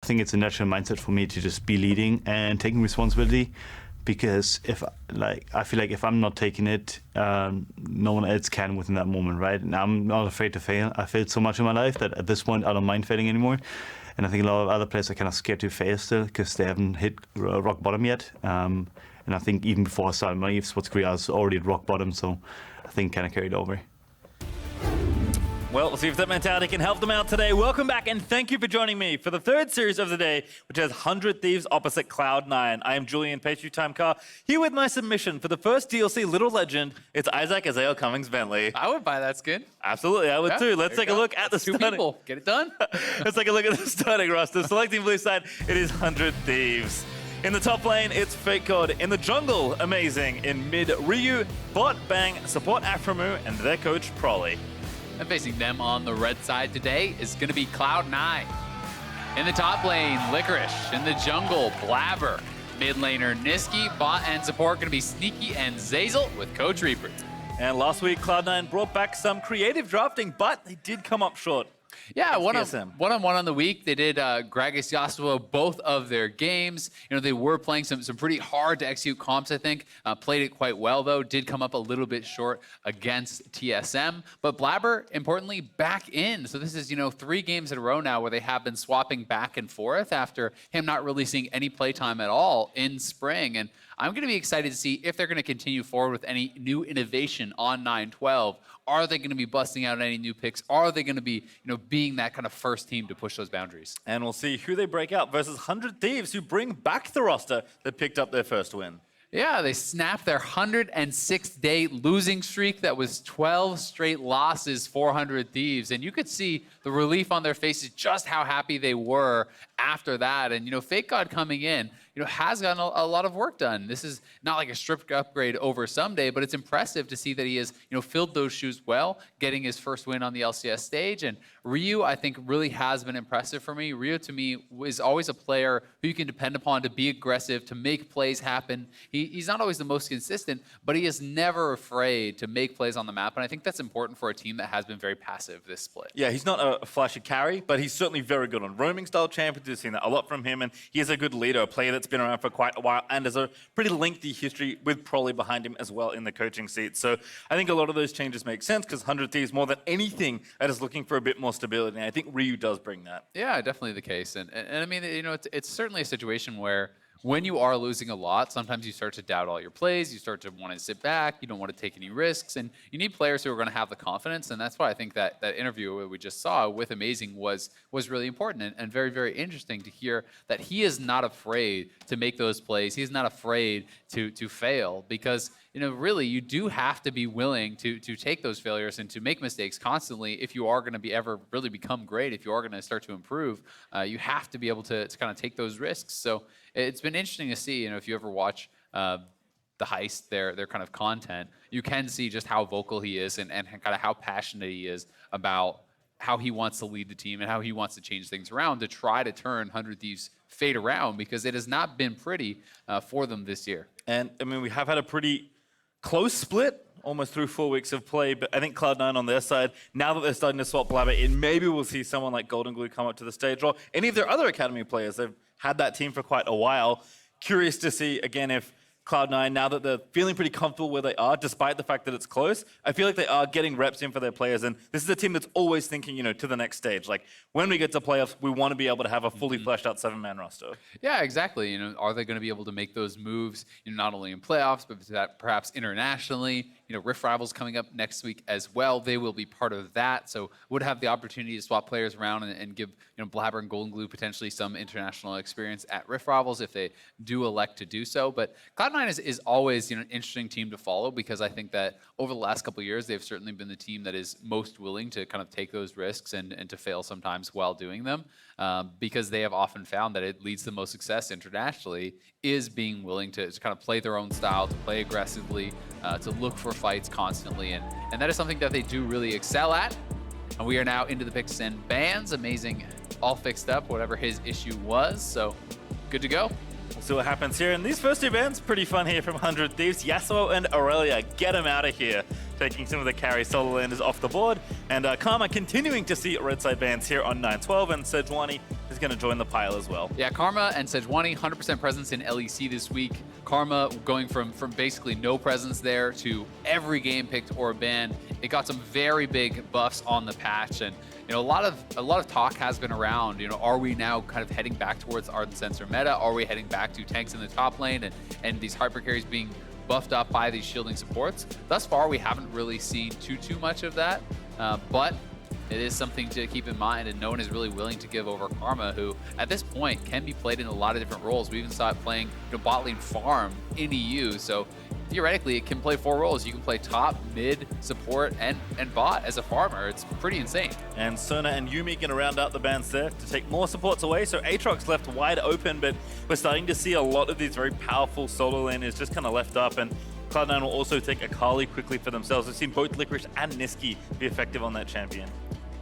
think it's a natural mindset for me to just be leading and taking responsibility. Because I feel like if I'm not taking it, no one else can within that moment, right? And I'm not afraid to fail. I failed so much in my life that at this point I don't mind failing anymore. And I think a lot of other players are kind of scared to fail still because they haven't hit rock bottom yet. And I think even before I started my sports career, I was already at rock bottom, so I think kind of carried over. Well, we'll see if that mentality can help them out today. Welcome back, and thank you for joining me for the third series of the day, which has 100 Thieves opposite Cloud9. I am Julian Pastry Time Car, here with my submission for the first DLC Little Legend. It's Isaac Xayah Cummings Bentley. I would buy that skin. Absolutely, I would too. Let's take a look at the two starting... people. Get it done. Let's take a look at the starting roster. Selecting blue side, it is 100 Thieves. In the top lane, it's FakeGod. In the jungle, Amazing. In mid, Ryu, bot, Bang, support Aphromoo, and their coach, Prolly. And facing them on the red side today is going to be Cloud9. In the top lane, Licorice. In the jungle, Blaber. Mid laner, Nisqy. Bot and support going to be Sneaky and Zeyzal with Coach Reaper. And last week, Cloud9 brought back some creative drafting, but they did come up short. Yeah, one-on-one on the week. They did Gragas, Yasuo, both of their games. You know, they were playing some pretty hard to execute comps, I think. Played it quite well, though. Did come up a little bit short against TSM. But Blaber, importantly, back in. So this is, 3 games in a row now where they have been swapping back and forth after him not really seeing any playtime at all in spring. And I'm going to be excited to see if they're going to continue forward with any new innovation on 9-12. Are they going to be busting out any new picks? Are they going to be, being that kind of first team to push those boundaries? And we'll see who they break out versus 100 Thieves, who bring back the roster that picked up their first win. Yeah, they snapped their 106-day losing streak. That was 12 straight losses for 100 Thieves. And you could see the relief on their faces, just how happy they were after that. And, FakeGod coming in, has gotten a lot of work done. This is not like a strict upgrade over someday, but it's impressive to see that he has, filled those shoes well, getting his first win on the LCS stage. And Ryu, I think, really has been impressive for me. Ryu, to me, is always a player who you can depend upon to be aggressive, to make plays happen. He's not always the most consistent, but he is never afraid to make plays on the map. And I think that's important for a team that has been very passive this split. Yeah, he's not a flashy carry, but he's certainly very good on roaming style champions. We've seen that a lot from him. And he is a good leader, a player that's been around for quite a while and has a pretty lengthy history with Prolly behind him as well in the coaching seat. So I think a lot of those changes make sense because 100 Thieves, more than anything, are just looking for a bit more stability. And I think Ryu does bring that. Yeah, definitely the case. And I mean, it's certainly a situation where when you are losing a lot, sometimes you start to doubt all your plays. You start to want to sit back. You don't want to take any risks. And you need players who are going to have the confidence. And that's why I think that interview we just saw with Amazing was really important and very, very interesting to hear that he is not afraid to make those plays. He's not afraid to fail because, really, you do have to be willing to take those failures and to make mistakes constantly if you are going to ever really become great, if you are going to start to improve. You have to be able to kind of take those risks. So it's been interesting to see, if you ever watch the Heist, their kind of content, you can see just how vocal he is and kind of how passionate he is about how he wants to lead the team and how he wants to change things around to try to turn 100 Thieves' fate around because it has not been pretty for them this year. And, I mean, we have had a pretty close split almost through 4 weeks of play, but I think Cloud9 on their side, now that they're starting to swap Blaber in, maybe we'll see someone like Golden Glue come up to the stage, or any of their other Academy players. They've had that team for quite a while. Curious to see, again, if Cloud9, now that they're feeling pretty comfortable where they are, despite the fact that it's close, I feel like they are getting reps in for their players. And this is a team that's always thinking, to the next stage. Like, when we get to playoffs, we want to be able to have a fully fleshed out 7-man roster. Yeah, exactly. Are they going to be able to make those moves, not only in playoffs, but perhaps internationally? Rift Rivals coming up next week as well. They will be part of that. So would have the opportunity to swap players around and give Blaber and Golden Glue potentially some international experience at Rift Rivals if they do elect to do so. But Cloud9 is always an interesting team to follow because I think that over the last couple of years, they've certainly been the team that is most willing to kind of take those risks and to fail sometimes while doing them because they have often found that it leads to the most success internationally is being willing to kind of play their own style, to play aggressively, to look for fights constantly. And that is something that they do really excel at. And we are now into the picks and bans. Amazing, all fixed up, whatever his issue was. So good to go. We'll see what happens here. And these first 2 bans, pretty fun here from 100 Thieves. Yasuo and Aurelia, get them out of here. taking some of the carry solo landers off the board. And Karma continuing to see red side bans here on 9-12, and Sejuani is going to join the pile as well. Yeah, Karma and Sejuani, 100% presence in LEC this week. Karma going from basically no presence there to every game picked or banned. It got some very big buffs on the patch, and you know, a lot of talk has been around, you know, are we now kind of heading back towards Ardent Sensor meta? Are we heading back to tanks in the top lane and these hyper carries being buffed up by these shielding supports? Thus far, we haven't really seen too much of that, but it is something to keep in mind, and no one is really willing to give over Karma, who at this point can be played in a lot of different roles. We even saw it playing, you know, bot lane farm in EU, so theoretically it can play 4 roles. You can play top, mid, support, and bot as a farmer. It's pretty insane. And Sona and Yuumi going to round out the bans there to take more supports away. So Aatrox left wide open, but we're starting to see a lot of these very powerful solo laners just kind of left up, and Cloud9 will also take Akali quickly for themselves. We've seen both Licorice and Nisqy be effective on that champion.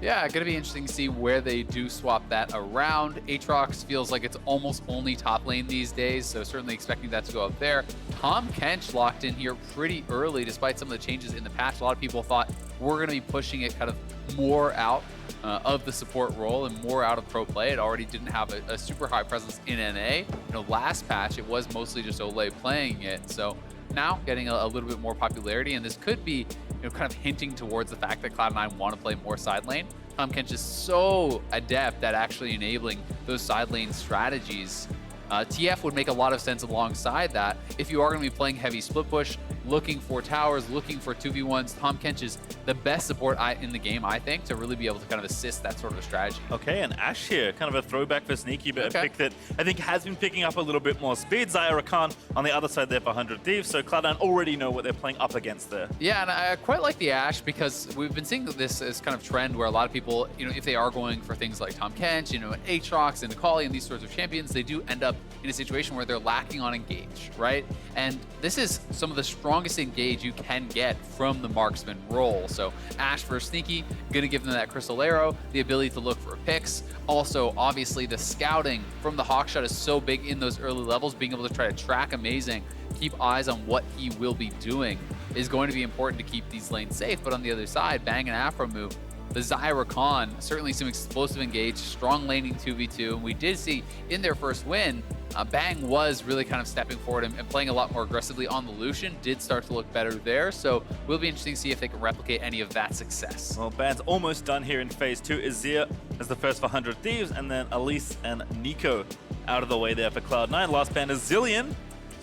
Yeah, going to be interesting to see where they do swap that around. Aatrox feels like it's almost only top lane these days, so certainly expecting that to go up there. Tahm Kench locked in here pretty early, despite some of the changes in the patch. A lot of people thought we're going to be pushing it kind of more out of the support role and more out of pro play. It already didn't have a super high presence in NA. You know, last patch, it was mostly just Olay playing it, so now getting a little bit more popularity, and this could be, you know, kind of hinting towards the fact that Cloud9 want to play more side lane. Tahm Kench is so adept at actually enabling those side lane strategies. TF would make a lot of sense alongside that. If you are going to be playing heavy split push, looking for towers, looking for 2v1s, Tahm Kench is the best support in the game, I think, to really be able to kind of assist that sort of a strategy. Okay, and Ashe here, kind of a throwback for Sneaky, but a pick that I think has been picking up a little bit more speed. Xayah, Rakan on the other side there for 100 Thieves, so Cloud9 already know what they're playing up against there. Yeah, and I quite like the Ashe because we've been seeing this as kind of trend where a lot of people, you know, if they are going for things like Tahm Kench, you know, and Aatrox and Akali and these sorts of champions, they do end up in a situation where they're lacking on engage, right? And this is some of the strongest engage you can get from the marksman role. So Ashe versus Sneaky, gonna give them that crystal arrow, the ability to look for picks. Also, obviously, the scouting from the Hawkshot is so big in those early levels. Being able to try to track Amazing, keep eyes on what he will be doing is going to be important to keep these lanes safe. But on the other side, Bang and Aphromoo, the Xayah Rakan, certainly some explosive engage, strong laning 2v2. And we did see in their first win, Bang was really kind of stepping forward and playing a lot more aggressively on the Lucian, did start to look better there. So will be interesting to see if they can replicate any of that success. Well, ban's almost done here in phase 2. Xayah as the first for 100 Thieves, and then Elise and Nico out of the way there for Cloud9. Last ban is Zilean.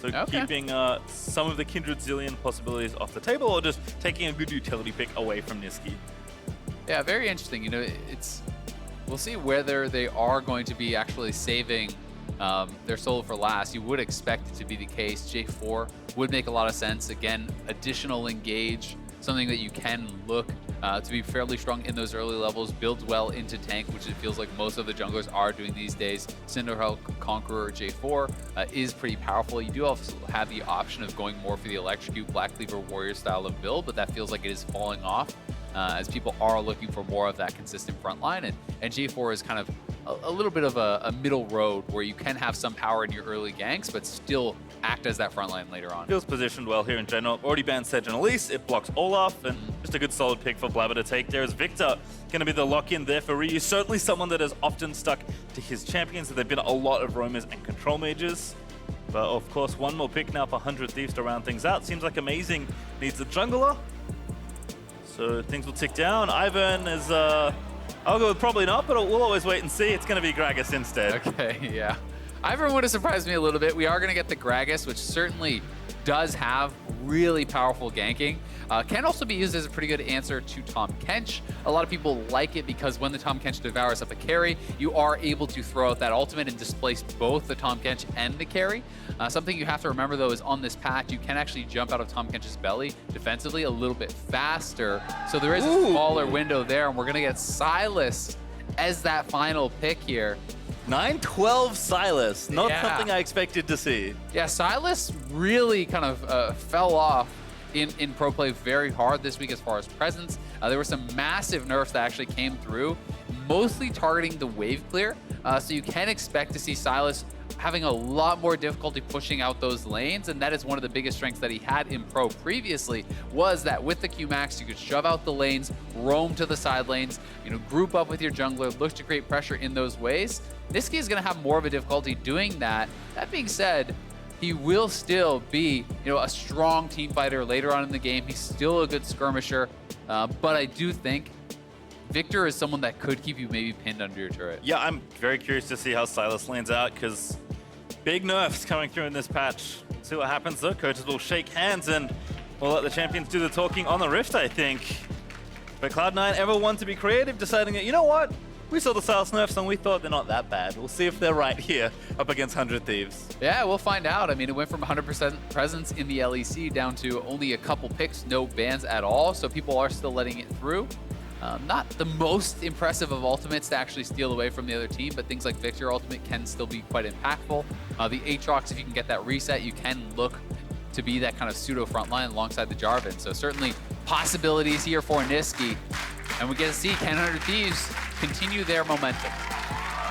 So keeping some of the Kindred Zilean possibilities off the table, or just taking a good utility pick away from Nisqy. Yeah, very interesting. You know, we'll see whether they are going to be actually saving their solo for last. You would expect it to be the case. J4 would make a lot of sense. Again, additional engage, something that you can look to be fairly strong in those early levels, builds well into tank, which it feels like most of the junglers are doing these days. Cinderhell Conqueror J4 is pretty powerful. You do also have the option of going more for the Electrocute Black Cleaver Warrior style of build, but that feels like it is falling off as people are looking for more of that consistent front line. And J4 is kind of a little bit of a middle road where you can have some power in your early ganks, but still act as that front line later on. Feels positioned well here in general. Already banned Sedge and Elise. It blocks Olaf, and just a good solid pick for Blaber to take there. Is Viktor going to be the lock-in there for Ryu? Certainly someone that has often stuck to his champions. So there have been a lot of roamers and control mages. But of course, one more pick now for 100 Thieves to round things out. Seems like Amazing needs a jungler. So things will tick down. Ivern is, I'll go with probably not, but we'll always wait and see. It's going to be Gragas instead. Okay, yeah. Ivern would have surprised me a little bit. We are going to get the Gragas, which certainly does have really powerful ganking. Can also be used as a pretty good answer to Tahm Kench. A lot of people like it because when the Tahm Kench devours up a carry, you are able to throw out that ultimate and displace both the Tahm Kench and the carry. Something you have to remember, though, is on this patch, you can actually jump out of Tahm Kench's belly defensively a little bit faster. So there is a smaller window there, and we're going to get Sylas as that final pick here. 9-12 Sylas, not something I expected to see. Yeah, Sylas really kind of fell off in pro play very hard this week as far as presence. There were some massive nerfs that actually came through, mostly targeting the wave clear. So you can expect to see Sylas having a lot more difficulty pushing out those lanes, and that is one of the biggest strengths that he had in Pro previously, was that with the Q-Max, you could shove out the lanes, roam to the side lanes, group up with your jungler, look to create pressure in those ways. Nisqy is going to have more of a difficulty doing that. That being said, he will still be, a strong team fighter later on in the game. He's still a good skirmisher, but I do think Viktor is someone that could keep you maybe pinned under your turret. Yeah, I'm very curious to see how Sylas lands out, because big nerfs coming through in this patch. See what happens though. Coaches will shake hands and we'll let the champions do the talking on the Rift, I think. But Cloud9 ever want to be creative, deciding that, you know what? We saw the Sylas nerfs and we thought they're not that bad. We'll see if they're right here up against 100 Thieves. Yeah, we'll find out. I mean, it went from 100% presence in the LEC down to only a couple picks, no bans at all. So people are still letting it through. Not the most impressive of ultimates to actually steal away from the other team, but things like Viktor ultimate can still be quite impactful. The Aatrox, if you can get that reset, you can look to be that kind of pseudo frontline alongside the Jarvan. So certainly possibilities here for Nisqy. And we get to see 100 Thieves continue their momentum.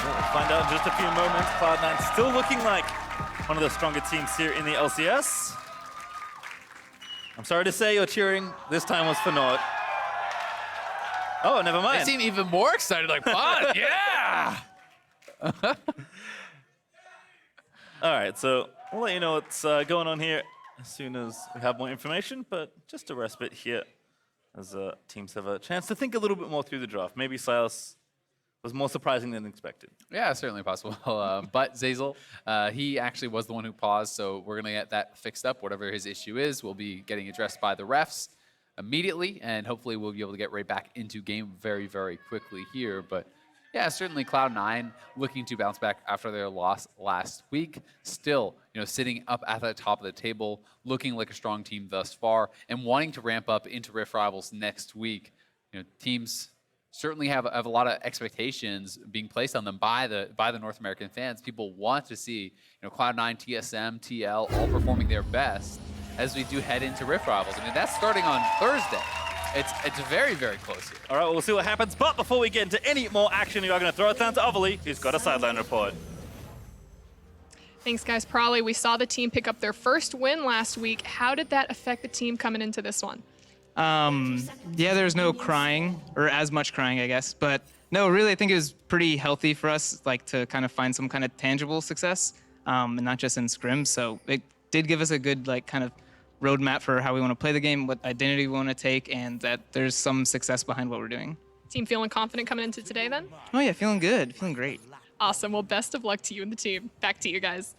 We'll find out in just a few moments. Cloud9 still looking like one of the stronger teams here in the LCS. I'm sorry to say your cheering this time was for naught. Oh, never mind. They seem even more excited, like, fun, yeah! All right, so we'll let you know what's going on here as soon as we have more information, but just a respite here as teams have a chance to think a little bit more through the draft. Maybe Sylas was more surprising than expected. Yeah, certainly possible. But Zeyzal, he actually was the one who paused, so we're going to get that fixed up. Whatever his issue is, will be getting addressed by the refs immediately, and hopefully we'll be able to get right back into game very, very quickly here. But yeah, certainly Cloud9 looking to bounce back after their loss last week. Still, sitting up at the top of the table, looking like a strong team thus far, and wanting to ramp up into Rift Rivals next week. Teams certainly have a lot of expectations being placed on them by the North American fans. People want to see Cloud9, TSM, TL all performing their best as we do head into Rift Rivals. I mean, that's starting on Thursday. It's very, very close here. All right, we'll see what happens. But before we get into any more action, we are going to throw it down to Ovally, who's got a sideline report. Thanks, guys. Probably we saw the team pick up their first win last week. How did that affect the team coming into this one? Yeah, there's no crying, or as much crying, I guess. But no, really, I think it was pretty healthy for us, like, to kind of find some kind of tangible success, and not just in scrims. So it did give us a good, like, kind of roadmap for how we want to play the game, what identity we want to take, and that there's some success behind what we're doing. Team feeling confident coming into today then? Oh yeah, feeling good, feeling great. Awesome. Well, best of luck to you and the team. Back to you guys.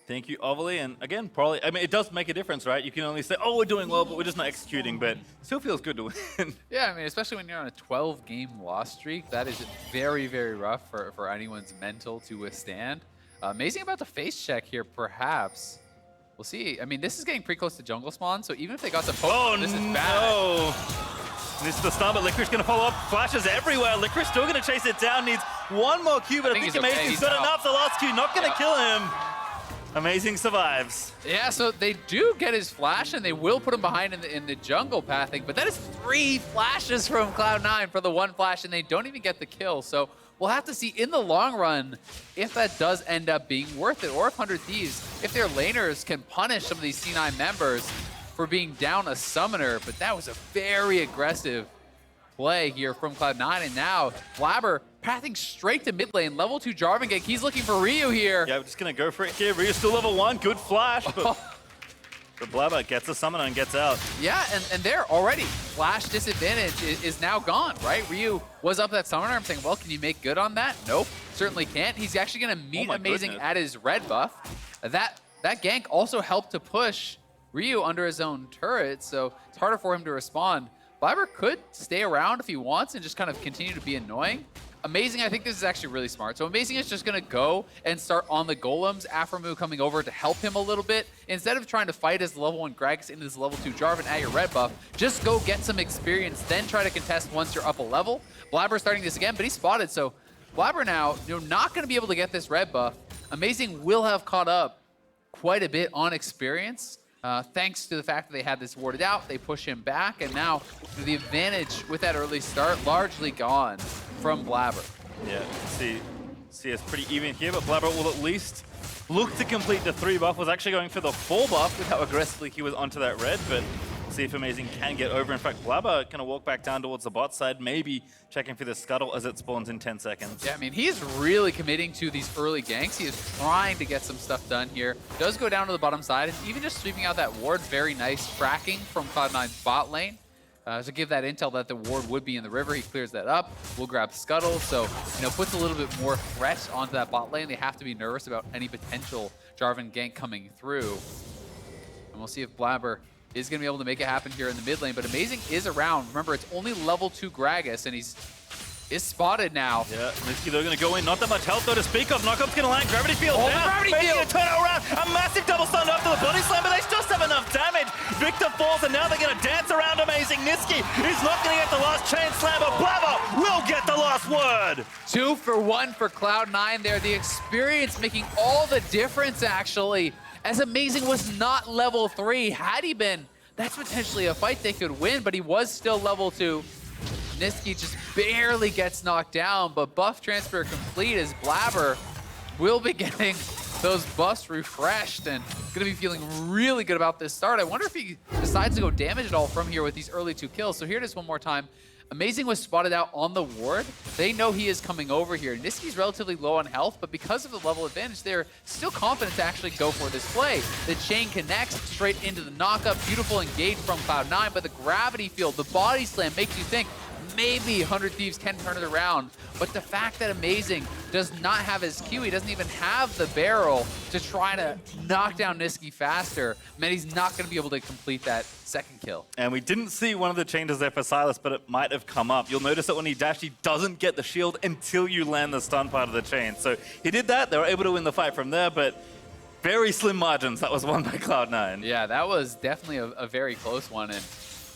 Thank you, Ovally. And again, probably, I mean, it does make a difference, right? You can only say, oh, we're doing well, but we're just not executing, but it still feels good to win. Yeah, I mean, especially when you're on a 12-game loss streak, that is very, very rough for anyone's mental to withstand. Amazing about the face check here, perhaps. We'll see. I mean, this is getting pretty close to jungle spawn, so even if they got the poke, this is bad. No. This is the stun, but Licorice going to follow up. Flashes everywhere. Licorice still going to chase it down. Needs one more Q, but I think Amazing's got enough. The last Q not going to kill him. Amazing survives. Yeah, so they do get his flash, and they will put him behind in the jungle pathing, but that is 3 flashes from Cloud9 for the 1 flash, and they don't even get the kill. So we'll have to see in the long run if that does end up being worth it, or if 100 Thieves, if their laners can punish some of these C9 members for being down a summoner. But that was a very aggressive play here from Cloud9, and now Blaber pathing straight to mid lane, level 2 Jarvan gank. He's looking for Ryu here. Yeah, we're just going to go for it here. Ryu's still level 1, good flash, but Blaber gets a summoner and gets out. Yeah, and there already, flash disadvantage is now gone, right? Ryu was up that summoner. I'm saying, well, can you make good on that? Nope, certainly can't. He's actually going to meet Amazing at his red buff. That gank also helped to push Ryu under his own turret, so it's harder for him to respond. Blaber could stay around if he wants and just kind of continue to be annoying. Amazing, I think this is actually really smart. So Amazing is just going to go and start on the golems. Aphromoo coming over to help him a little bit. Instead of trying to fight his level 1 Gragas into this level 2 Jarvan at your red buff, just go get some experience, then try to contest once you're up a level. Blaber starting this again, but he's spotted. So Blaber now, not going to be able to get this red buff. Amazing will have caught up quite a bit on experience. Thanks to the fact that they had this warded out, they push him back, and now the advantage with that early start largely gone from Blaber. Yeah, see, See, it's pretty even here, but Blaber will at least look to complete the 3 buff. Was actually going for the 4 buff with how aggressively he was onto that red, but see if Amazing can get over. In fact, Blaber gonna walk back down towards the bot side, maybe checking for the scuttle as it spawns in 10 seconds. Yeah, I mean, he is really committing to these early ganks. He is trying to get some stuff done here. Does go down to the bottom side, and even just sweeping out that ward, very nice fracking from Cloud9's bot lane. To give that intel that the ward would be in the river, he clears that up. We'll grab Scuttle, so puts a little bit more threat onto that bot lane. They have to be nervous about any potential Jarvan gank coming through. And we'll see if Blaber is going to be able to make it happen here in the mid lane, but Amazing is around. Remember, it's only level 2 Gragas, and he's spotted now. Yeah, Nisqy, they're going to go in. Not that much health, though, to speak of. Knockup's going to land. Gravity Field Oh, down. the Gravity Field! A turn around. A massive double stun after the body slam, but they just have enough damage. Viktor falls, and now they're going to dance around Amazing. Nisqy is not going to get the last chain slam, but Blaber will get the last word. 2 for 1 for Cloud9 there. The experience making all the difference, actually, as Amazing was not level 3. Had he been, that's potentially a fight they could win, but he was still level 2. Nisqy just barely gets knocked down, but buff transfer complete as Blaber will be getting those buffs refreshed and gonna be feeling really good about this start. I wonder if he decides to go damage at all from here with these early 2 kills. So here it is one more time. Amazing was spotted out on the ward. They know he is coming over here. Nisqy's relatively low on health, but because of the level advantage, they're still confident to actually go for this play. The chain connects straight into the knockup. Beautiful engage from Cloud9, but the gravity field, the body slam makes you think maybe 100 Thieves can turn it around. But the fact that Amazing does not have his Q, he doesn't even have the barrel to try to knock down Nisqy faster, meant he's not going to be able to complete that second kill. And we didn't see one of the changes there for Sylas, but it might have come up. You'll notice that when he dashed, he doesn't get the shield until you land the stun part of the chain. So he did that. They were able to win the fight from there, but very slim margins. That was won by Cloud9. Yeah, that was definitely a very close one.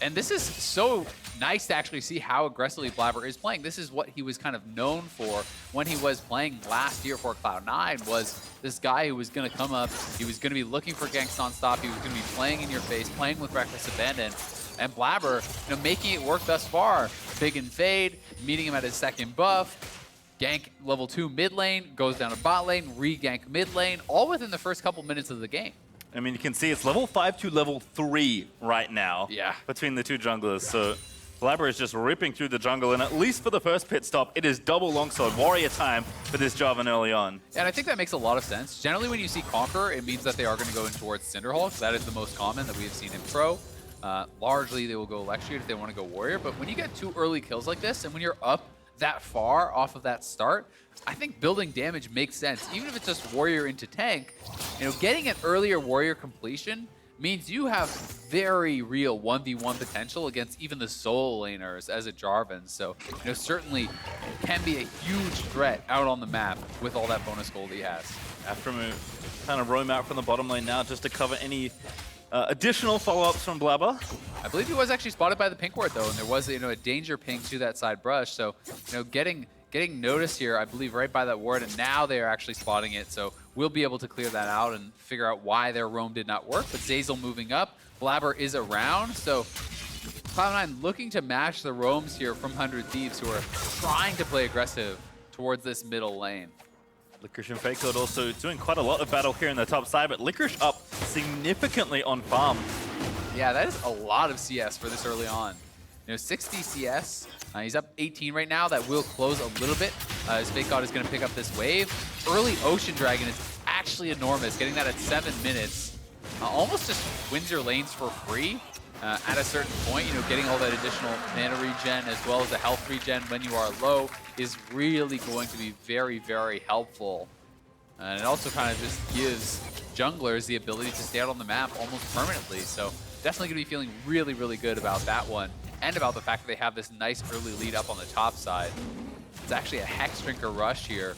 And this is so nice to actually see how aggressively Blaber is playing. This is what he was kind of known for when he was playing last year for Cloud9, was this guy who was going to come up, he was going to be looking for ganks non-stop, he was going to be playing in your face, playing with reckless abandon. And Blaber, making it work thus far. Big and fade, meeting him at his second buff, gank level 2 mid lane, goes down to bot lane, re-gank mid lane, all within the first couple minutes of the game. I mean, you can see it's level 5 to level 3 right now. Yeah. Between the 2 junglers. So Blaber is just ripping through the jungle, and at least for the first pit stop, it is double longsword warrior time for this Jarvan early on. And I think that makes a lot of sense. Generally, when you see Conqueror, it means that they are going to go in towards Cinderhulk. That is the most common that we have seen in Pro. Largely, they will go Electrocute if they want to go Warrior. But when you get 2 early kills like this, and when you're up that far off of that start, I think building damage makes sense. Even if it's just Warrior into tank, getting an earlier Warrior completion means you have very real 1v1 potential against even the solo laners as a Jarvan. So, certainly can be a huge threat out on the map with all that bonus gold he has. Aphromoo kind of roam out from the bottom lane now just to cover any additional follow-ups from Blaber. I believe he was actually spotted by the pink ward though, and there was a danger ping to that side brush. So, getting noticed here, I believe, right by that ward, and now they are actually spotting it. So we'll be able to clear that out and figure out why their roam did not work. But Zeyzal moving up, Blaber is around. So Cloud9 looking to match the roams here from 100 Thieves, who are trying to play aggressive towards this middle lane. Licorice and FakeGod also doing quite a lot of battle here in the top side, but Licorice up significantly on farm. Yeah, that is a lot of CS for this early on. 60 CS. He's up 18 right now. That will close a little bit as FakeGod is going to pick up this wave. Early Ocean Dragon is actually enormous. Getting that at 7 minutes almost just wins your lanes for free at a certain point. Getting all that additional mana regen as well as the health regen when you are low is really going to be very, very helpful. And it also kind of just gives junglers the ability to stay out on the map almost permanently. So definitely going to be feeling really, really good about that one, and about the fact that they have this nice early lead up on the top side. It's actually a Hex Drinker rush here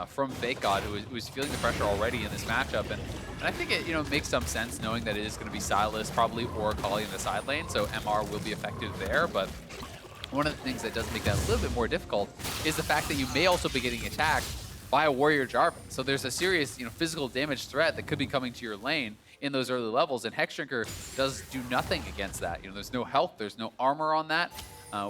from FakeGod, who is feeling the pressure already in this matchup. And I think it makes some sense knowing that it is going to be Sylas probably or Akali in the side lane, so MR will be effective there. But one of the things that does make that a little bit more difficult is the fact that you may also be getting attacked by a Warrior Jarvan. So there's a serious physical damage threat that could be coming to your lane in those early levels, and Hex Drinker does do nothing against that. There's no health, there's no armor on that.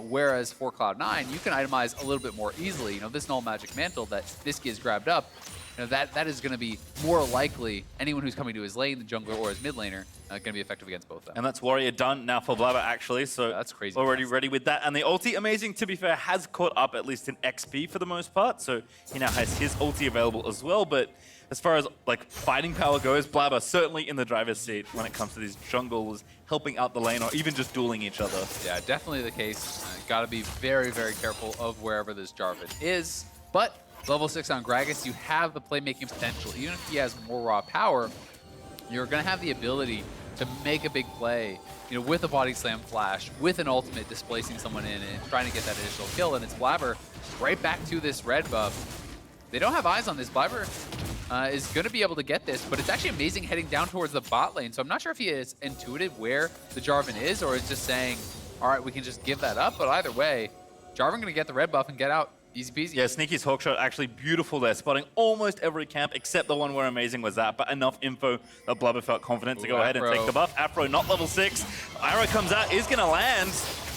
Whereas for Cloud9, you can itemize a little bit more easily. You know, this Null Magic Mantle that Nisqy has grabbed up, you know, that is going to be more likely anyone who's coming to his lane, the jungler or his mid laner, going to be effective against both of them. And that's Warrior done now for Blaber, actually. So that's crazy. Already ready with that. And the ulti, amazing, to be fair, has caught up at least in XP for the most part. So he now has his ulti available as well. But as far as like fighting power goes, Blaber certainly in the driver's seat when it comes to these jungles helping out the lane or even just dueling each other. Yeah, definitely the case. Got to be very, very careful of wherever this Jarvan is. But level 6 on Gragas, you have the playmaking potential. Even if he has more raw power, you're going to have the ability to make a big play, you know, with a body slam flash, with an ultimate displacing someone in and trying to get that initial kill. And it's Blaber right back to this red buff. They don't have eyes on this. Blaber is going to be able to get this, but it's actually amazing heading down towards the bot lane. So I'm not sure if he is intuited where the Jarvan is or is just saying, all right, we can just give that up. But either way, Jarvan going to get the red buff and get out. Easy peasy. Yeah, Sneaky's hawk shot actually beautiful there, spotting almost every camp except the one where amazing was that, but enough info that Blaber felt confident to go ahead and take the buff. Aphro not level 6. Arrow comes out, is going to land.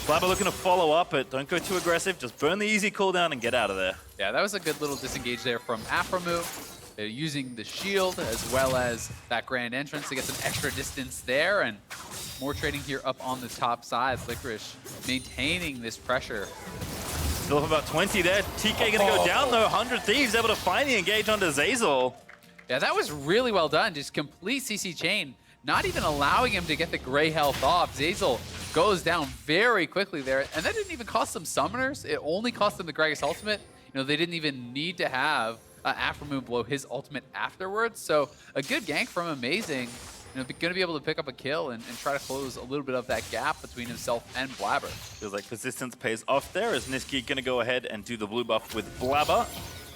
Blaber looking to follow up, but don't go too aggressive. Just burn the easy cooldown and get out of there. Yeah, that was a good little disengage there from Aphromoo. They're using the shield as well as that grand entrance to get some extra distance there, and more trading here up on the top side. Licorice maintaining this pressure. Still have about 20 there. TK going to go down though. 100 Thieves able to finally engage onto Zeyzal. Yeah, that was really well done. Just complete CC chain, not even allowing him to get the gray health off. Zeyzal goes down very quickly there, and that didn't even cost them summoners. It only cost them the Gragas ultimate. You know, they didn't even need to have Aphromoo blow his ultimate afterwards. So a good gank from Amazing. You know, going to be able to pick up a kill and try to close a little bit of that gap between himself and Blaber. Feels like persistence pays off there as Nisqy going to go ahead and do the blue buff with Blaber.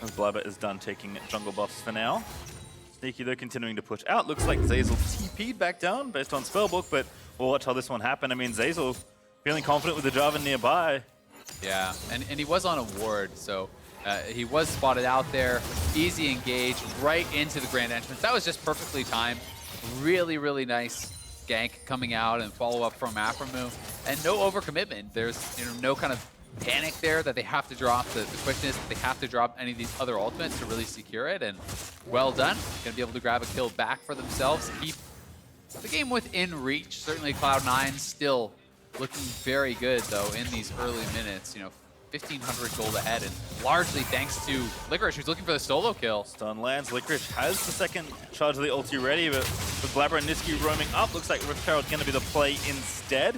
As Blaber is done taking jungle buffs for now. Sneaky though continuing to push out. Looks like Zeyzal TP'd back down based on spellbook, but we'll watch how this one happen. I mean, Zeyzal feeling confident with the Jarvan nearby. Yeah, and he was on a ward, so he was spotted out there. Easy engage right into the grand entrance. That was just perfectly timed. Really, really nice gank coming out and follow up from Aphromoo. And no overcommitment. There's no kind of panic there that they have to drop the quickness, that they have to drop any of these other ultimates to really secure it. And well done. Going to be able to grab a kill back for themselves. Keep the game within reach. Certainly Cloud9 still looking very good, though, in these early minutes. You know, 1,500 gold ahead, and largely thanks to Licorice, who's looking for the solo kill. Stun lands. Licorice has the second charge of the ulti ready, but with Blaber and Nisqy roaming up, looks like Rift Herald's going to be the play instead.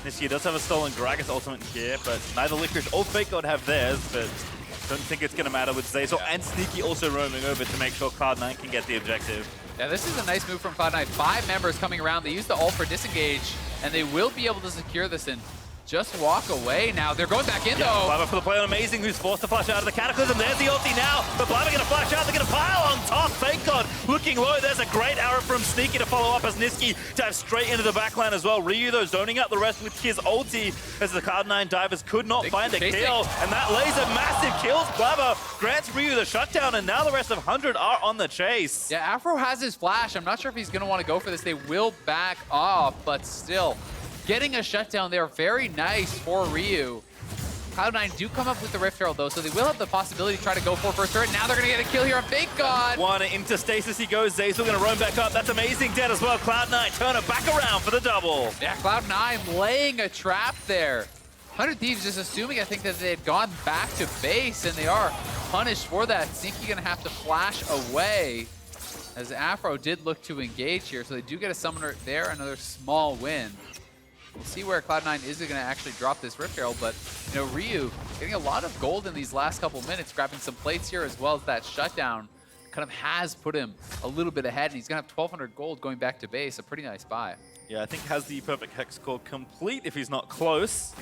Nisqy does have a stolen Gragas ultimate here, but neither Licorice or FakeGod have theirs, but don't think it's going to matter with Zeyzal and Sneaky also roaming over to make sure Cloud9 can get the objective. Yeah, this is a nice move from Cloud9. 5 members coming around. They use the ult for disengage, and they will be able to secure this and just walk away now. They're going back in, though. Blaber for the play on Amazing, who's forced to flash out of the Cataclysm. There's the ulti now, but Blaber going to flash out. They're going to pile on top. FakeGod looking low. There's a great arrow from Sneaky to follow up as Nisqy dives straight into the backline as well. Ryu, though, zoning out the rest with his ulti as the Cloud9 divers could not find a kill. And that laser massive kills Blaber, grants Ryu the shutdown, and now the rest of 100 are on the chase. Yeah, Aphro has his flash. I'm not sure if he's going to want to go for this. They will back off, but still. Getting a shutdown there, very nice for Ryu. Cloud9 do come up with the Rift Herald though, so they will have the possibility to try to go for first turret. Now they're gonna get a kill here on FakeGod. One into stasis he goes. Zeyzal gonna roam back up. That's Amazing dead as well. Cloud9 turn it back around for the double. Yeah, Cloud9 laying a trap there. 100 Thieves just assuming, I think, that they had gone back to base, and they are punished for that. Sneaky gonna have to flash away, as Aphro did look to engage here, so they do get a summoner there, another small win. We'll see where Cloud9 is going to actually drop this Rift Herald, but you know, Ryu getting a lot of gold in these last couple minutes, grabbing some plates here as well as that shutdown kind of has put him a little bit ahead, and he's going to have 1,200 gold going back to base, a pretty nice buy. Yeah, I think has the perfect hex core complete if he's not close.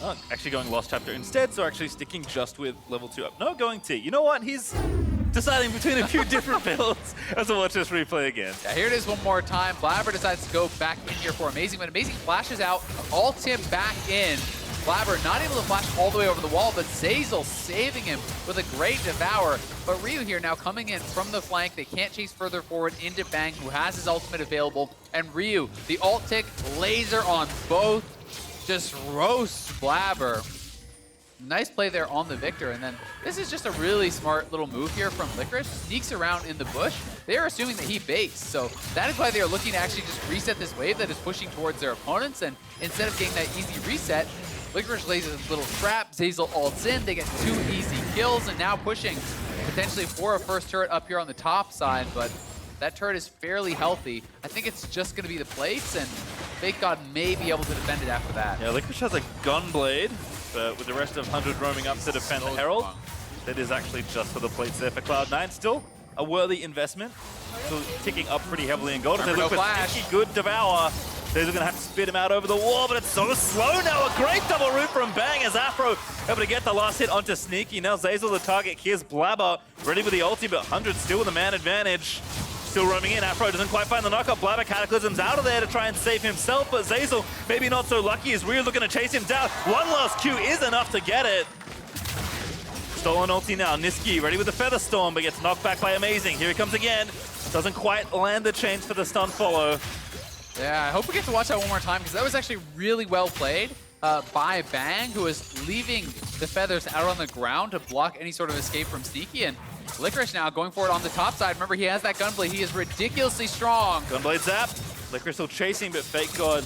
Oh, actually going Lost Chapter instead, so actually sticking just with level 2 up. No, going T. You know what? He's deciding between a few different builds as I watch this replay again. Yeah, here it is one more time. Blaber decides to go back in here for Amazing, but Amazing flashes out, ults him back in. Blaber not able to flash all the way over the wall, but Zeyzal saving him with a great devour. But Ryu here now coming in from the flank. They can't chase further forward into Bang, who has his ultimate available. And Ryu, the ult tick, laser on both. just roasts Blaber. Nice play there on the Viktor, and then this is just a really smart little move here from Licorice. Sneaks around in the bush. They are assuming that he baits, so that is why they are looking to actually just reset this wave that is pushing towards their opponents, and instead of getting that easy reset, Licorice lays a little trap, Zeyzal ults in, they get 2 easy kills, and now pushing potentially for a first turret up here on the top side, but that turret is fairly healthy. I think it's just going to be the plates, and FakeGod may be able to defend it after that. Yeah, Licorice has a Gunblade, but with the rest of 100 roaming up to defend the Herald, that is actually just for the plates there for Cloud9. Still a worthy investment. Still ticking up pretty heavily in gold. They look for Nisqy, good Devour. They're going to have to spit him out over the wall, but it's so slow now. A great double root from Bang as Aphro able to get the last hit onto Sneaky. Now Zeyzal the target. Here's Blaber ready with the ulti, but 100 still with the man advantage. Still roaming in. Aphro doesn't quite find the knockup. Blaber Cataclysm's out of there to try and save himself, but Zeyzal maybe not so lucky as Rio's looking to chase him down. One last Q is enough to get it. Stolen ulti now. Nisqy ready with the Feather Storm, but gets knocked back by Amazing. Here he comes again. Doesn't quite land the chains for the stun follow. Yeah, I hope we get to watch that one more time, because that was actually really well played by Bang, who is leaving the feathers out on the ground to block any sort of escape from Sneaky. And Licorice now going for it on the top side. Remember, he has that Gunblade. He is ridiculously strong. Gunblade zap. Licorice still chasing, but FakeGod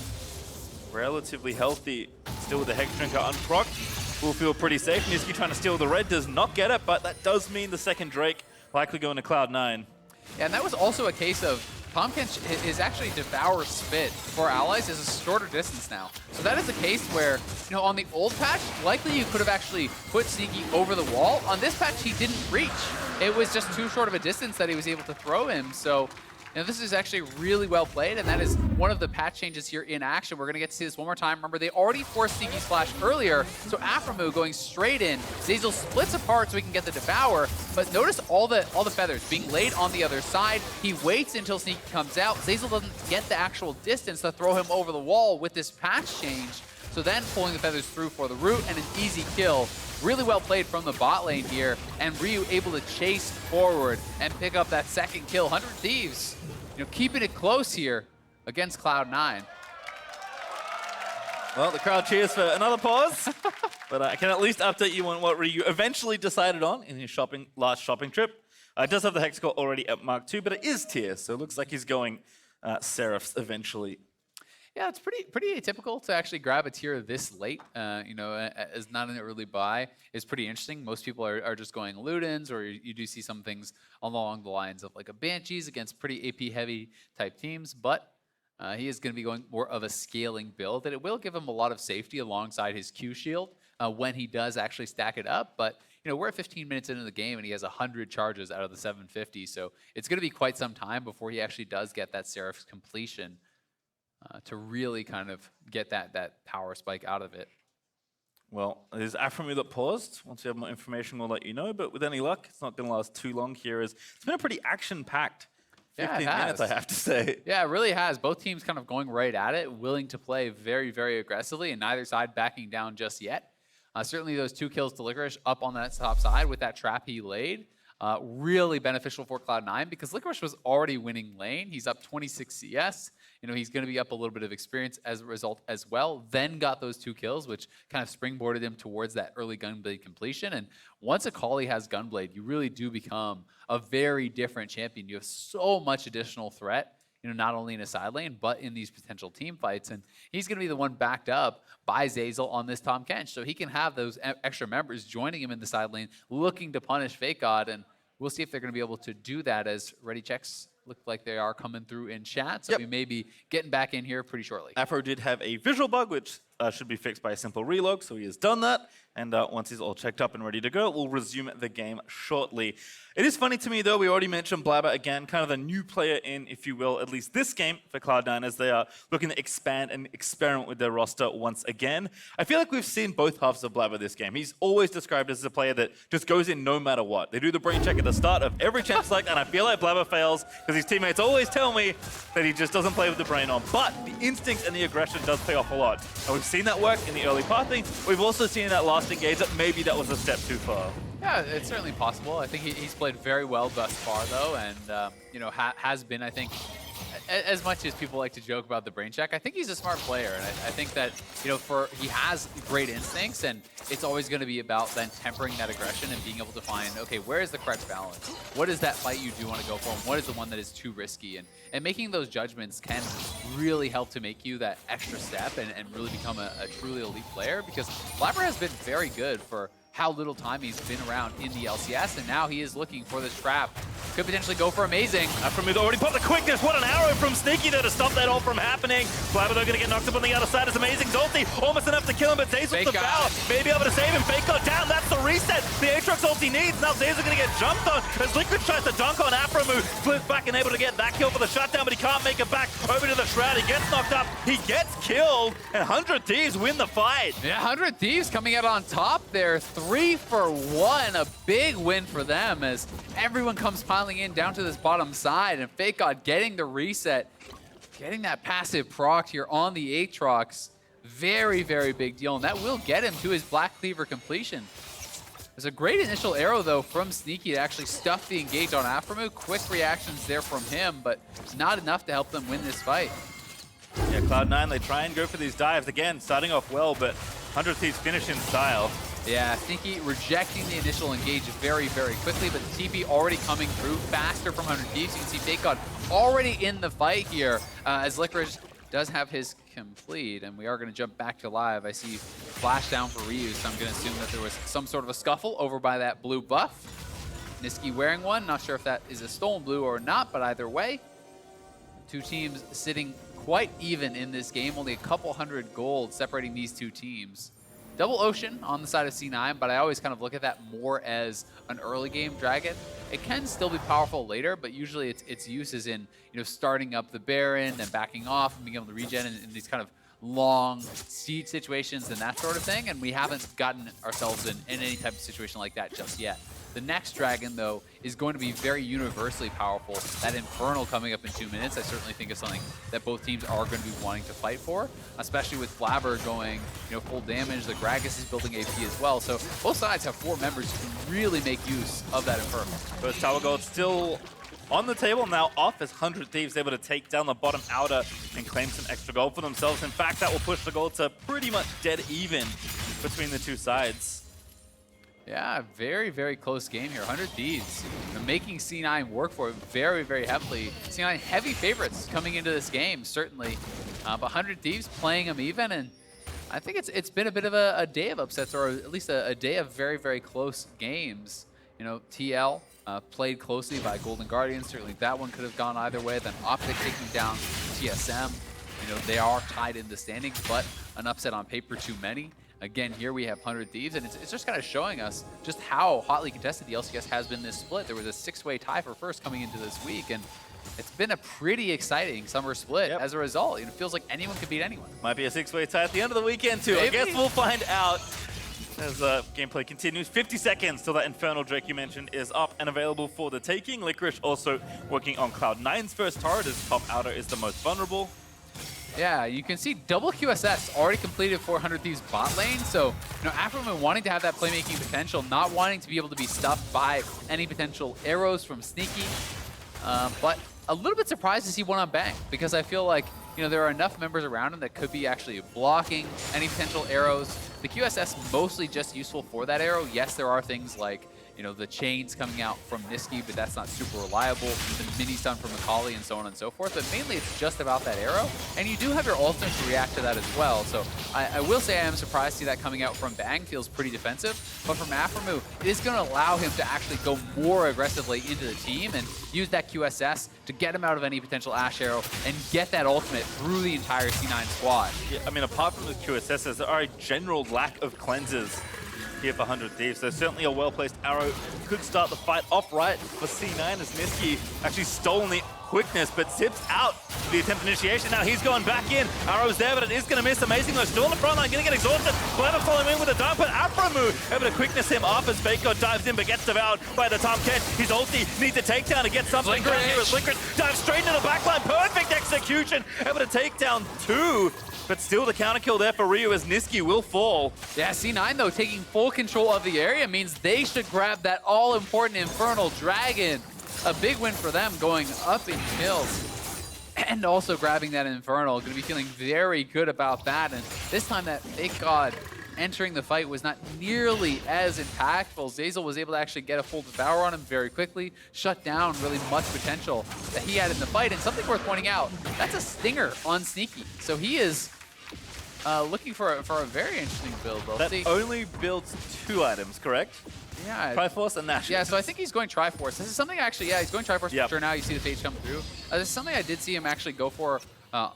relatively healthy. Still with the Hex Drinker unprocced. Will feel pretty safe. Nisqy trying to steal the red, does not get it, but that does mean the second Drake likely going to Cloud9. Yeah, and that was also a case of Tahm Kench is actually Devour Spit for allies is a shorter distance now. So that is a case where, you know, on the old patch, likely you could have actually put Sneaky over the wall. On this patch, he didn't reach. It was just too short of a distance that he was able to throw him. So, you know, this is actually really well played, and that is one of the patch changes here in action. We're going to get to see this one more time. Remember, they already forced Sneaky's flash earlier, so Aphromoo going straight in. Zeyzal splits apart so we can get the Devour, but notice all the feathers being laid on the other side. He waits until Sneaky comes out. Zeyzal doesn't get the actual distance to throw him over the wall with this patch change. So then pulling the feathers through for the root and an easy kill. Really well played from the bot lane here, and Ryu able to chase forward and pick up that second kill. 100 Thieves, you know, keeping it close here against Cloud9. Well, the crowd cheers for another pause, but I can at least update you on what Ryu eventually decided on in his last shopping trip. It does have the Hex score already at Mark 2, but it is tier, so it looks like he's going Seraphs eventually. Yeah, it's pretty atypical to actually grab a tier this late. You know, as not an early buy is pretty interesting. Most people are just going Ludens, or you do see some things along the lines of like a Banshees against pretty AP heavy type teams. But he is going to be going more of a scaling build, and it will give him a lot of safety alongside his Q shield when he does actually stack it up. But you know, we're at 15 minutes into the game, and he has 100 charges out of the 750. So it's going to be quite some time before he actually does get that Seraph's completion. To really kind of get that power spike out of it. Well, there's Aphromoo that paused. Once we have more information, we'll let you know. But with any luck, it's not going to last too long here. It's been a pretty action-packed 15 minutes, I have to say. Yeah, it really has. Both teams kind of going right at it, willing to play very, very aggressively, and neither side backing down just yet. Certainly those 2 kills to Licorice up on that top side with that trap he laid. Really beneficial for Cloud9 because Licorice was already winning lane. He's up 26 CS. You know, he's going to be up a little bit of experience as a result as well. Then got those 2 kills, which kind of springboarded him towards that early Gunblade completion. And once Akali has Gunblade, you really do become a very different champion. You have so much additional threat, you know, not only in a side lane, but in these potential team fights. And he's going to be the one backed up by Zeyzal on this Tahm Kench. So he can have those extra members joining him in the side lane, looking to punish FakeGod. And we'll see if they're going to be able to do that, as ready checks look like they are coming through in chat. So we may be getting back in here pretty shortly. Aphro did have a visual bug, which should be fixed by a simple relog, so he has done that. And once he's all checked up and ready to go, we'll resume the game shortly. It is funny to me, though, we already mentioned Blaber again, kind of the new player in, if you will, at least this game for Cloud9, as they are looking to expand and experiment with their roster once again. I feel like we've seen both halves of Blaber this game. He's always described as a player that just goes in no matter what. They do the brain check at the start of every champ select, and I feel like Blaber fails because his teammates always tell me that he just doesn't play with the brain on. But the instinct and the aggression does pay off a lot. And we've seen that work in the early pathing. We've also seen that last engage that maybe that was a step too far. Yeah, it's certainly possible. I think he's played very well thus far, though, and you know, has been, I think, as much as people like to joke about the brain check, I think he's a smart player, and I think that, you know, he has great instincts, and it's always going to be about then tempering that aggression and being able to find, okay, where is the correct balance? What is that fight you do want to go for, and what is the one that is too risky? And making those judgments can really help to make you that extra step and really become a truly elite player, because Blaber has been very good for how little time he's been around in the LCS, and now he is looking for this trap. Could potentially go for amazing. Aphromoo already popped the quickness. What an arrow from Nisqy there to stop that all from happening. Blaber though going to get knocked up on the other side. It's amazing. Ulti almost enough to kill him, but Zeyzal with the power. Maybe able to save him. FakeGod down. That's the reset. The Aatrox ulti needs. Now Zeyzal going to get jumped on as Licorice tries to dunk on Aphromoo. Flips back and able to get that kill for the shutdown, but he can't make it back over to the Shroud. He gets knocked up. He gets killed, and 100 Thieves win the fight. Yeah, 100 Thieves coming out on top there. 3 for 1. A big win for them as everyone comes piling in down to this bottom side, and FakeGod getting the reset, getting that passive proc here on the Aatrox. Very, very big deal, and that will get him to his Black Cleaver completion. There's a great initial arrow, though, from Nisqy to actually stuff the engage on Aphromoo. Quick reactions there from him, but not enough to help them win this fight. Yeah, Cloud9, they try and go for these dives. Again, starting off well, but 100 Thieves finish in style. Yeah, Nisqy rejecting the initial engage very, very quickly, but the TP already coming through faster from 100 Thieves. You can see FakeGod already in the fight here, as Licorice does have his complete, and we are going to jump back to live. I see flash down for Ryu, so I'm going to assume that there was some sort of a scuffle over by that blue buff. Nisqy wearing one, not sure if that is a stolen blue or not, but either way, two teams sitting quite even in this game, only a couple hundred gold separating these two teams. Double Ocean on the side of C9, but I always kind of look at that more as an early game dragon. It can still be powerful later, but usually its use is in, you know, starting up the Baron and backing off and being able to regen in these kind of long siege situations and that sort of thing, and we haven't gotten ourselves in any type of situation like that just yet. The next dragon, though, is going to be very universally powerful. That Infernal coming up in 2 minutes, I certainly think is something that both teams are going to be wanting to fight for, especially with Blaber going, you know, full damage. The Gragas is building AP as well, so both sides have 4 members who can really make use of that Infernal. First tower gold still on the table, now off as 100 Thieves able to take down the bottom outer and claim some extra gold for themselves. In fact, that will push the gold to pretty much dead even between the two sides. Yeah, very, very close game here. 100 Thieves making C9 work for it very, very heavily. C9 heavy favorites coming into this game, certainly. But 100 Thieves playing them even, and I think it's been a bit of a day of upsets, or at least a day of very, very close games. You know, TL played closely by Golden Guardians. Certainly that one could have gone either way. Then Optic taking down TSM. You know, they are tied in the standings, but an upset on paper too many. Again, here we have 100 Thieves, and it's just kind of showing us just how hotly contested the LCS has been this split. There was a 6-way tie for first coming into this week, and it's been a pretty exciting summer split as a result. It feels like anyone could beat anyone. Might be a 6-way tie at the end of the weekend, too. Maybe. I guess we'll find out as gameplay continues. 50 seconds till that Infernal Drake you mentioned is up and available for the taking. Licorice also working on Cloud9's first turret, as top outer is the most vulnerable. Yeah, you can see double QSS already completed 400 Thieves bot lane. So, you know, Aphromoo wanting to have that playmaking potential, not wanting to be able to be stuffed by any potential arrows from Nisqy. But a little bit surprised to see one on Bang, because I feel like, you know, there are enough members around him that could be actually blocking any potential arrows. The QSS mostly just useful for that arrow. Yes, there are things like, you know, the chains coming out from Nisqy, but that's not super reliable. The mini stun from Akali and so on and so forth. But mainly it's just about that arrow. And you do have your ultimate to react to that as well. So I will say I am surprised to see that coming out from Bang. Feels pretty defensive. But from Aphromoo, it is going to allow him to actually go more aggressively into the team and use that QSS to get him out of any potential Ashe arrow and get that ultimate through the entire C9 squad. Yeah, I mean, apart from the QSSs, there are a general lack of cleansers here for 100 Thieves. So certainly a well-placed arrow could start the fight off right for C9 as Nisqy actually stolen the quickness, but zips out the attempt initiation. Now he's going back in. Arrow's there, but it is going to miss. Amazing though. Still on the front line, going to get exhausted. Blaber following in with a dunk, but Aphromoo able to quickness him off as FakeGod dives in, but gets devoured by the Tahm Kench. His ulti needs a takedown to get something done here as Licorice dives straight into the backline. Perfect execution. Able to take down 2. But still the counter kill there for Ryu as Nisqy will fall. Yeah, C9 though taking full control of the area means they should grab that all-important Infernal Dragon. A big win for them going up in kills. and also grabbing that Infernal. Going to be feeling very good about that. And this time that FakeGod entering the fight was not nearly as impactful. Zeyzal was able to actually get a full devour on him very quickly, shut down really much potential that he had in the fight. And something worth pointing out, that's a stinger on Nisqy. So he is looking for a very interesting build. That only builds 2 items, correct? Yeah. Triforce and Nash. Yeah, so I think he's going Triforce. This is something actually, yeah, he's going Triforce for sure now. You see the page come through. This is something I did see him actually go for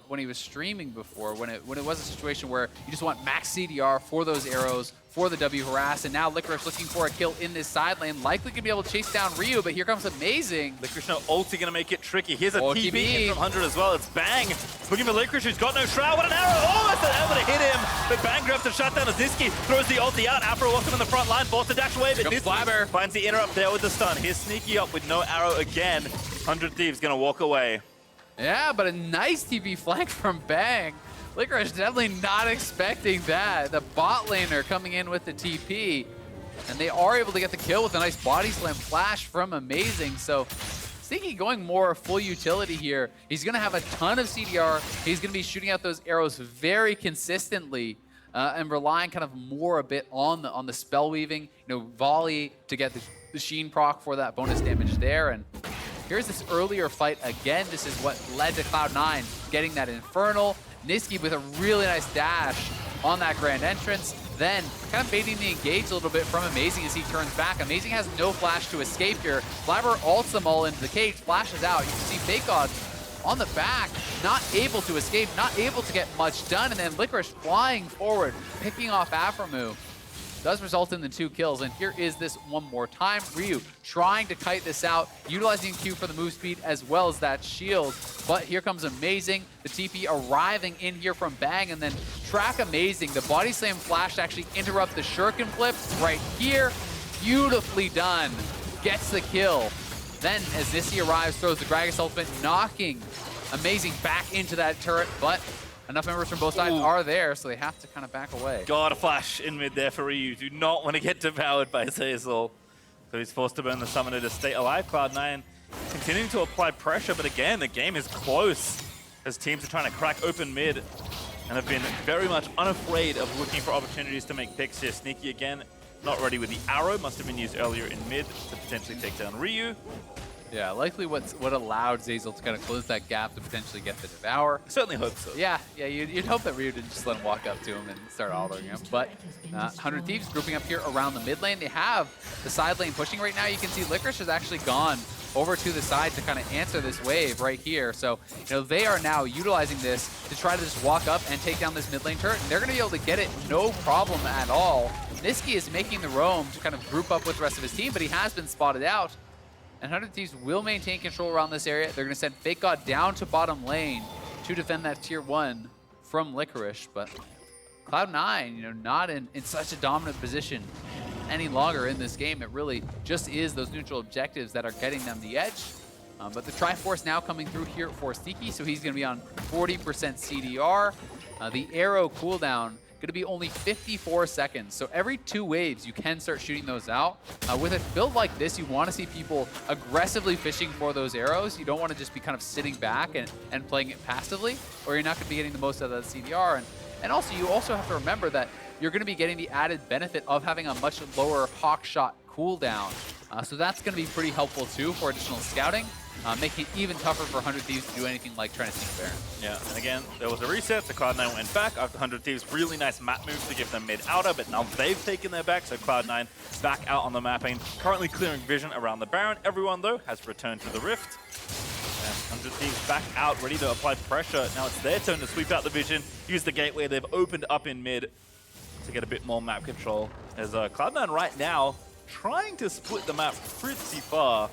when he was streaming before, when it was a situation where you just want max CDR for those arrows, for the W harass, and now Licorice looking for a kill in this side lane. Likely gonna be able to chase down Ryu, but here comes Amazing. Licorice no ulti gonna make it tricky. Here's a TB in from 100 as well. It's Bang looking for Licorice, who's got no shroud. What an arrow! Almost able to hit him, but Bang grabs the shutdown as Nisqy throws the ulti out. Aphromoo walks him in the front line, forced to dash away, but Blaber finds the interrupt there with the stun. Here's Sneaky up with no arrow again. 100 Thieves gonna walk away. Yeah, but a nice TP flank from Bang. Licorice definitely not expecting that. The bot laner coming in with the TP, and they are able to get the kill with a nice body slam flash from Amazing. So Sneaky going more full utility here. He's gonna have a ton of CDR. He's gonna be shooting out those arrows very consistently and relying kind of more a bit on the spell weaving, volley to get the Sheen proc for that bonus damage there. And here's this earlier fight again. This is what led to Cloud9 getting that Infernal. Nisqy with a really nice dash on that grand entrance. Then kind of baiting the engage a little bit from Amazing as he turns back. Amazing has no flash to escape here. Blaber ults them all into the cage, flashes out. You can see FakeGod on the back, not able to escape, not able to get much done. And then Licorice flying forward, picking off Aphromoo. Does result in the 2 kills, and here is this one more time. Ryu trying to kite this out, utilizing Q for the move speed as well as that shield. But here comes Amazing, the TP arriving in here from Bang, and then track Amazing. The body slam flash to actually interrupt the shuriken flip right here. Beautifully done. Gets the kill. Then as Nisqy arrives, throws the Gragas ultimate, knocking Amazing back into that turret, but enough members from both sides are there, so they have to kind of back away. God, a flash in mid there for Ryu. Do not want to get devoured by Zeyzal. So he's forced to burn the summoner to stay alive. Cloud9 continuing to apply pressure, but again, the game is close as teams are trying to crack open mid and have been very much unafraid of looking for opportunities to make picks here. Sneaky again, not ready with the arrow. Must have been used earlier in mid to potentially take down Ryu. Yeah, likely what allowed Zeyzal to kind of close that gap to potentially get the devour. I certainly hope so. Yeah, you'd hope that Ryu didn't just let him walk up to him and start autoing him. But 100 Thieves grouping up here around the mid lane. They have the side lane pushing right now. You can see Licorice has actually gone over to the side to kind of answer this wave right here. So, they are now utilizing this to try to just walk up and take down this mid lane turret, and they're going to be able to get it no problem at all. Nisqy is making the roam to kind of group up with the rest of his team, but he has been spotted out. And 100 Thieves will maintain control around this area. They're going to send FakeGod down to bottom lane to defend that tier 1 from Licorice. But Cloud9, not in such a dominant position any longer in this game. It really just is those neutral objectives that are getting them the edge. But the Triforce now coming through here for Sneaky, so he's going to be on 40% CDR. The arrow cooldown going to be only 54 seconds. So every 2 waves, you can start shooting those out. With a build like this, you want to see people aggressively fishing for those arrows. You don't want to just be kind of sitting back and playing it passively, or you're not going to be getting the most out of that CDR. And also, you also have to remember that you're going to be getting the added benefit of having a much lower hawk shot cooldown. So that's going to be pretty helpful too for additional scouting. Making it even tougher for 100 Thieves to do anything like trying to sneak Baron. Yeah, and again, there was a reset, so Cloud9 went back after 100 Thieves. Really nice map moves to give them mid-outer, but now they've taken their back, so Cloud9 back out on the mapping. Currently clearing vision around the Baron. Everyone, though, has returned to the Rift. And 100 Thieves back out, ready to apply pressure. Now it's their turn to sweep out the vision, use the gateway they've opened up in mid to get a bit more map control. As Cloud9 right now trying to split the map pretty far,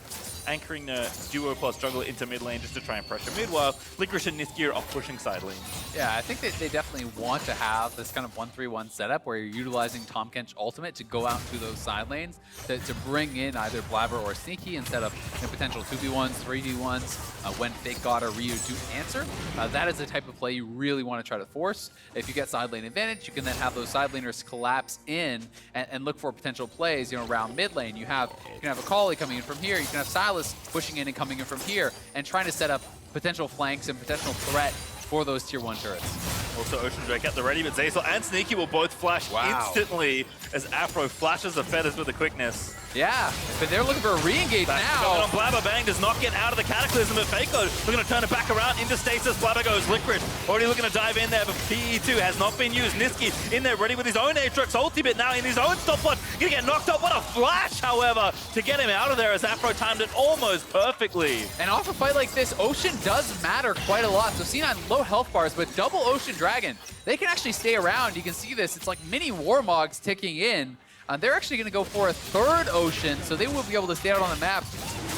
anchoring the duo plus jungler into mid lane just to try and pressure mid, while Licorice and Nisqy are off pushing side lane. Yeah, I think that they definitely want to have this kind of 1-3-1 setup where you're utilizing Tahm Kench ultimate to go out to those side lanes to bring in either Blaber or Sneaky instead of potential 2v1s, 3v1s when FakeGod or Ryu do answer. That is the type of play you really want to try to force. If you get side lane advantage, you can then have those side laners collapse in and look for potential plays around mid lane. You can have Akali coming in from here, you can have Sylas Sylas pushing in and coming in from here and trying to set up potential flanks and potential threat for those tier 1 turrets. Also, Ocean Drake at the ready, but Zeyzal and Nisqy will both flash instantly as Aphro flashes the feathers with the quickness. Yeah, but they're looking for a re-engage now. On Blaber, Bang does not get out of the Cataclysm, but FakeGod looking to turn it back around into stasis. Blaber goes Licorice, already looking to dive in there, but PE2 has not been used. Nisqy in there ready with his own Aatrox ulti, but now in his own stopwatch, gonna get knocked up. What a flash, however, to get him out of there as Aphro timed it almost perfectly. And off a fight like this, Ocean does matter quite a lot. So C9 low health bars, but double Ocean Dragon, they can actually stay around. You can see this, it's like mini Warmogs ticking in. They're actually going to go for a third Ocean, so they will be able to stay out on the map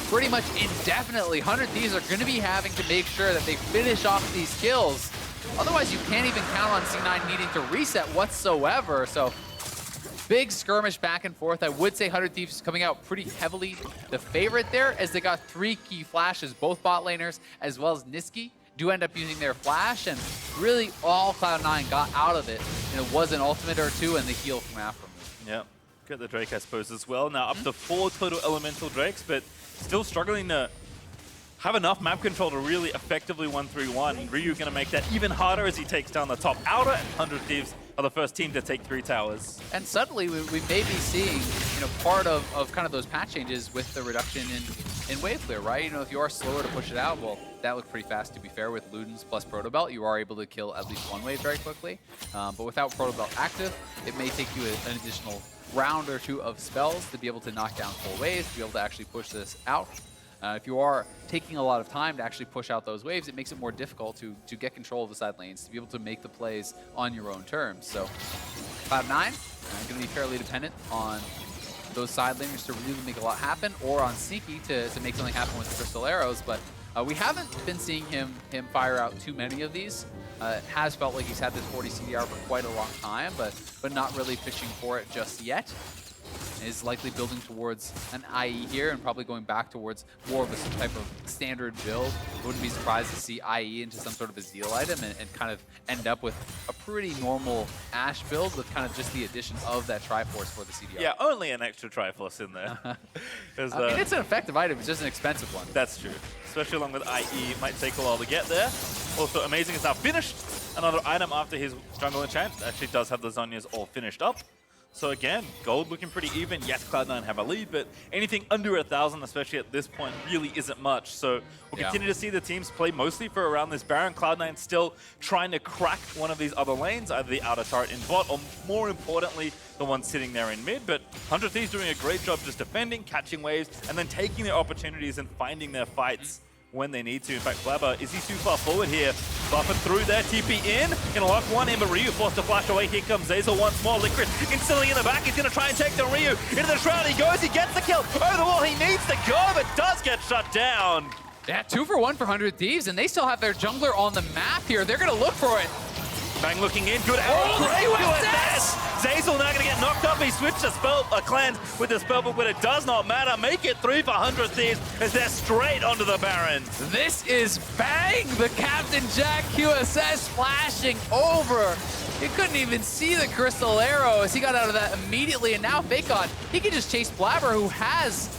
pretty much indefinitely. 100 Thieves are going to be having to make sure that they finish off these kills. Otherwise, you can't even count on C9 needing to reset whatsoever. So, big skirmish back and forth. I would say 100 Thieves is coming out pretty heavily the favorite there, as they got 3 key flashes, both bot laners as well as Nisqy do end up using their flash, and really all Cloud9 got out of it. And it was an ultimate or 2 and the heal from Aphromoo. Yep. Get the Drake, I suppose, as well. Now up to 4 total elemental Drakes, but still struggling to have enough map control to really effectively 1-3-1. Ryu going to make that even harder as he takes down the top outer, and 100 Thieves are the first team to take 3 towers. And suddenly we may be seeing, part of kind of those patch changes with the reduction in wave clear, right? If you are slower to push it out, well, that looked pretty fast, to be fair. With Ludens plus Protobelt, you are able to kill at least 1 wave very quickly. But without Protobelt active, it may take you an additional round or 2 of spells to be able to knock down full waves, to be able to actually push this out. If you are taking a lot of time to actually push out those waves, it makes it more difficult to get control of the side lanes, to be able to make the plays on your own terms. So Cloud9 going to be fairly dependent on those side laners to really make a lot happen, or on Nisqy to make something happen with the Crystal Arrows. But we haven't been seeing him fire out too many of these. It has felt like he's had this 40 CDR for quite a long time, but not really fishing for it just yet. Is likely building towards an IE here and probably going back towards more of a type of standard build. Wouldn't be surprised to see IE into some sort of a Zeal item and kind of end up with a pretty normal Ashe build with kind of just the addition of that Triforce for the CDR. Yeah, only an extra Triforce in there. I mean, it's an effective item, it's just an expensive one. That's true. Especially along with IE, it might take a while to get there. Also, Amazing is now finished. Another item after his Jungle Enchant. Actually does have the Zhonya's all finished up. So again, gold looking pretty even. Yes, Cloud9 have a lead, but anything under 1,000, especially at this point, really isn't much. So we'll continue to see the teams play mostly for around this Baron. Cloud9 still trying to crack one of these other lanes, either the outer turret in bot, or more importantly, the one sitting there in mid. But 100 Thieves doing a great job just defending, catching waves, and then taking their opportunities and finding their fights when they need to. In fact, Blaber, is he too far forward here? Buffing through there, TP in, gonna lock one in, but Ryu forced to flash away. Here comes Zeyzal once more. Licorice instantly in the back, he's gonna try and take down Ryu. Into the shroud he goes, he gets the kill. Over the wall, he needs to go, but does get shut down. Yeah, 2 for 1 for 100 Thieves, and they still have their jungler on the map here. They're gonna look for it. Bang looking in, good arrow, great QSS! Zeyzal now gonna get knocked up, he switched to spell, a cleanse with the spell, but it does not matter. Make it 3 for 100 Thieves as they're straight onto the Baron. This is Bang, the Captain Jack QSS flashing over. You couldn't even see the Crystal Arrow as he got out of that immediately, and now FakeGod, he can just chase Blaber, who has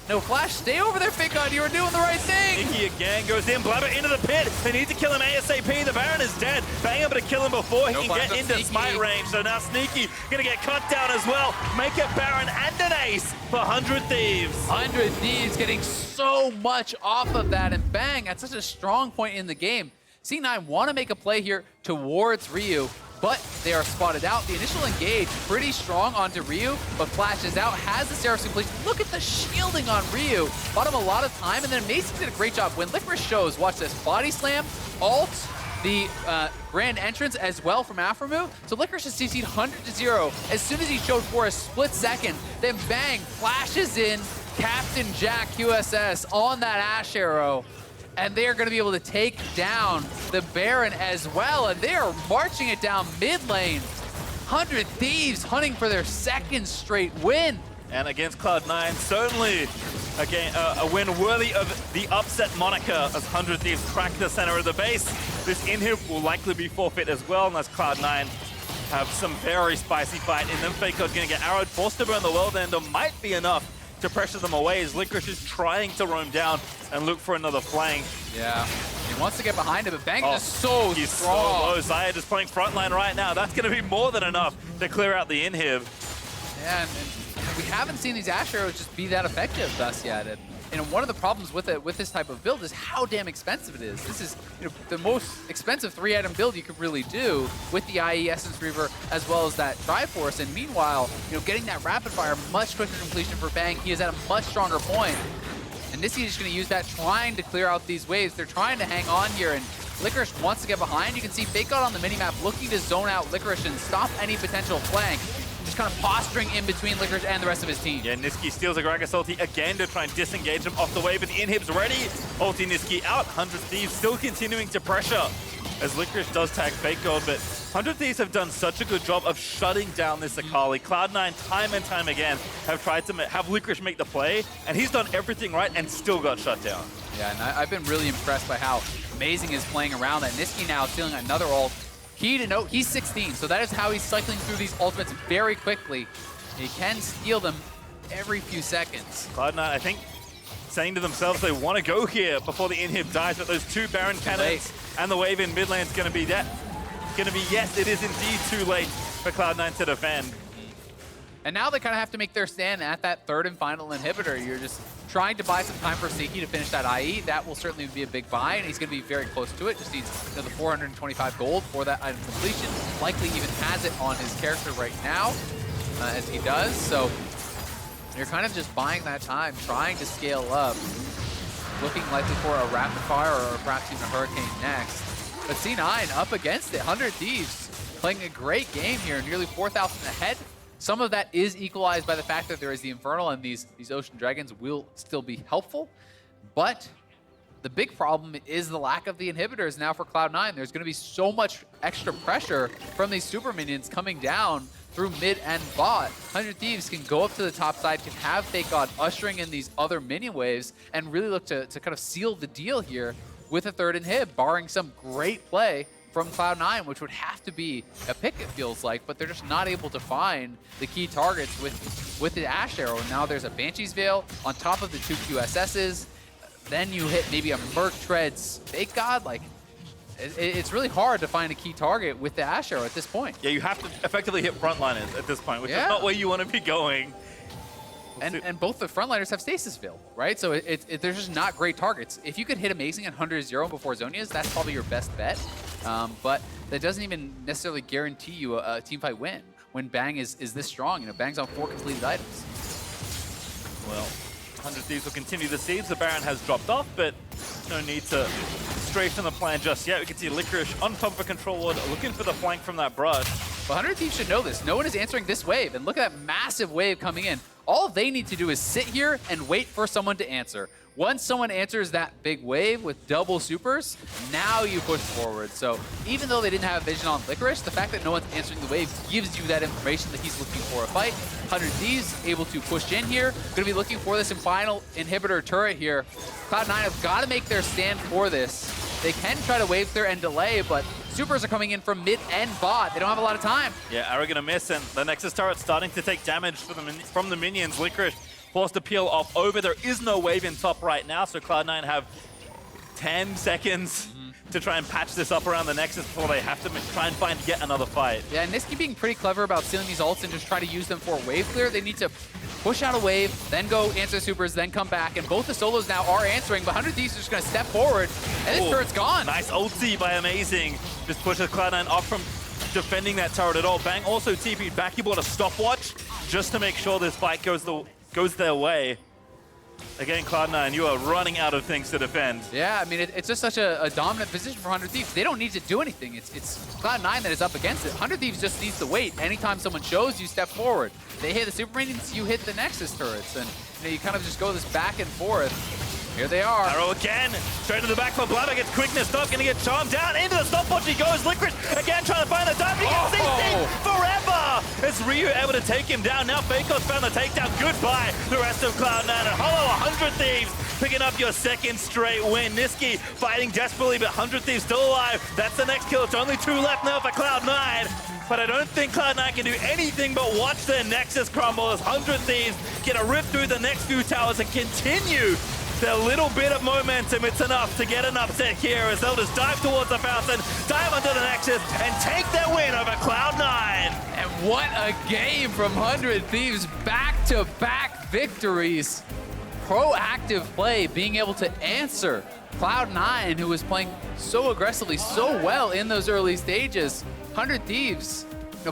no flash. Stay over there, FakeGod, you were doing the right thing. Nisqy again goes in, Blaber into the pit. They need to kill him ASAP. The Baron is dead. Bang able to kill him before he can get into Nisqy. smite range. So now Nisqy gonna get cut down as well. Make it Baron and an ace for 100 Thieves. 100 Thieves getting so much off of that, and Bang at such a strong point in the game. C9 want to make a play here towards Ryu, but they are spotted out. The initial engage, pretty strong onto Ryu, but flashes out, has the Seraph completion. Look at the shielding on Ryu. Bought him a lot of time, and then Amazing did a great job. When Licorice shows, watch this, body slam, ult, the grand entrance as well from Aphromoo. So Licorice has CC'd 100-0 as soon as he showed for a split second. Then Bang flashes in Captain Jack QSS on that Ashe arrow. And they are going to be able to take down the Baron as well. And they are marching it down mid lane. 100 Thieves hunting for their second straight win. And against Cloud9, certainly again, a win worthy of the upset moniker as 100 Thieves crack the center of the base. This inhib will likely be forfeit as well, unless Cloud9 have some very spicy fight in them. FakeGod's going to get arrowed, forced to burn the world ender, might be enough to pressure them away as Licorice is trying to roam down and look for another flank. Yeah, he wants to get behind him, but Bang is so He's strong. so low. Xayah just playing frontline right now. That's going to be more than enough to clear out the inhib. Yeah, and we haven't seen these Ashe arrows just be that effective thus yet. And one of the problems with it, with this type of build, is how damn expensive it is. This is the most expensive 3-item build you could really do with the IE Essence Reaver as well as that Triforce. And meanwhile, getting that rapid fire, much quicker completion for Bang. He is at a much stronger point. And Nisqy is just going to use that, trying to clear out these waves. They're trying to hang on here, and Licorice wants to get behind. You can see FakeGod on the minimap looking to zone out Licorice and stop any potential flank. Just kind of posturing in between Licorice and the rest of his team. Yeah, Nisqy steals a Gragas ulti again to try and disengage him off the wave, but the inhib's ready. Ulti Nisqy out. 100 Thieves still continuing to pressure as Licorice does tag FakeGod, but 100 Thieves have done such a good job of shutting down this Akali. Cloud9 time and time again have tried to have Licorice make the play, and he's done everything right and still got shut down. Yeah, and I've been really impressed by how Amazing is playing around that. Nisqy now stealing another ult. Key to note, he's 16, so that is how he's cycling through these ultimates very quickly. He can steal them every few seconds. Cloud9, I think, saying to themselves they want to go here before the inhib dies, but those two Baron cannons and the wave in mid lane is going to be that. Going to be, yes, it is indeed too late for Cloud9 to defend. And now they kind of have to make their stand at that third and final inhibitor. You're just trying to buy some time for Seiki to finish that IE. That will certainly be a big buy, and he's going to be very close to it. Just needs the 425 gold for that item completion. Likely even has it on his character right now, as he does. So you're kind of just buying that time, trying to scale up, looking likely for a rapid fire or perhaps even a hurricane next. But C9 up against it. 100 Thieves playing a great game here, nearly 4,000 ahead. Some of that is equalized by the fact that there is the Infernal, and these Ocean Dragons will still be helpful. But the big problem is the lack of the inhibitors now for Cloud9. There's going to be so much extra pressure from these super minions coming down through mid and bot. 100 Thieves can go up to the top side, can have FakeGod ushering in these other minion waves, and really look to kind of seal the deal here with a third inhib, barring some great play from Cloud9, which would have to be a pick, it feels like, but they're just not able to find the key targets with the Ashe arrow. Now there's a Banshee's Veil on top of the two QSSs. Then you hit maybe a Merc Treads FakeGod. Like, it's really hard to find a key target with the Ashe arrow at this point. Yeah, you have to effectively hit frontliners at this point, which is not where you want to be going. And both the frontliners have Stasis Veil, right? So there's just not great targets. If you could hit Amazing at 100-0 before Zhonya's, that's probably your best bet. But that doesn't even necessarily guarantee you a teamfight win when Bang is this strong. Bang's on 4 completed items. Well, 100 Thieves will continue the siege. The Baron has dropped off, but no need to stray from the plan just yet. We can see Licorice on top of a control ward, looking for the flank from that brush. But 100 Thieves should know this. No one is answering this wave, and look at that massive wave coming in. All they need to do is sit here and wait for someone to answer. Once someone answers that big wave with double supers, now you push forward. So even though they didn't have vision on Licorice, the fact that no one's answering the wave gives you that information that he's looking for a fight. 100 Thieves able to push in here. Going to be looking for this final inhibitor turret here. Cloud9 have got to make their stand for this. They can try to wave clear and delay, but supers are coming in from mid and bot. They don't have a lot of time. Yeah, Arrow gonna miss, and the Nexus turret starting to take damage from the minions. Licorice forced to peel off over. There is no wave in top right now, so Cloud9 have 10 seconds to try and patch this up around the Nexus before they have to try and find yet another fight. Yeah, and Nisqy being pretty clever about stealing these ults and just try to use them for wave clear. They need to push out a wave, then go answer supers, then come back, and both the solos now are answering, but 100 Thieves are just going to step forward, and this turret's gone. Nice ulti by Amazing. Just pushes Cloud9 off from defending that turret at all. Bang also TP'd back. He bought a stopwatch just to make sure this fight goes their way. Again, Cloud9, you are running out of things to defend. Yeah, I mean, it's just such a dominant position for 100 Thieves. They don't need to do anything. It's Cloud9 that is up against it. 100 Thieves just needs to wait. Anytime someone shows, you step forward. They hit the super minions, you hit the Nexus turrets. And you kind of just go this back and forth. Here they are. Arrow again, straight to the back for Blaber, gets quickness, not gonna get charmed down, into the stopwatch he goes, Licorice again trying to find the time, he gets CC'd forever! It's Ryu able to take him down, now FakeGod's found the takedown, goodbye the rest of Cloud9, and Hollow 100 Thieves picking up your second straight win. Nisqy fighting desperately, but 100 Thieves still alive. That's the next kill. It's only 2 left now for Cloud9. But I don't think Cloud9 can do anything but watch their Nexus crumble as 100 Thieves get a rip through the next few towers and continue their little bit of momentum. It's enough to get an upset here as they'll just dive towards the fountain, dive under the Nexus, and take their win over Cloud9. And what a game from 100 Thieves. Back-to-back victories. Proactive play, being able to answer Cloud9, who was playing so aggressively, so well in those early stages. 100 Thieves,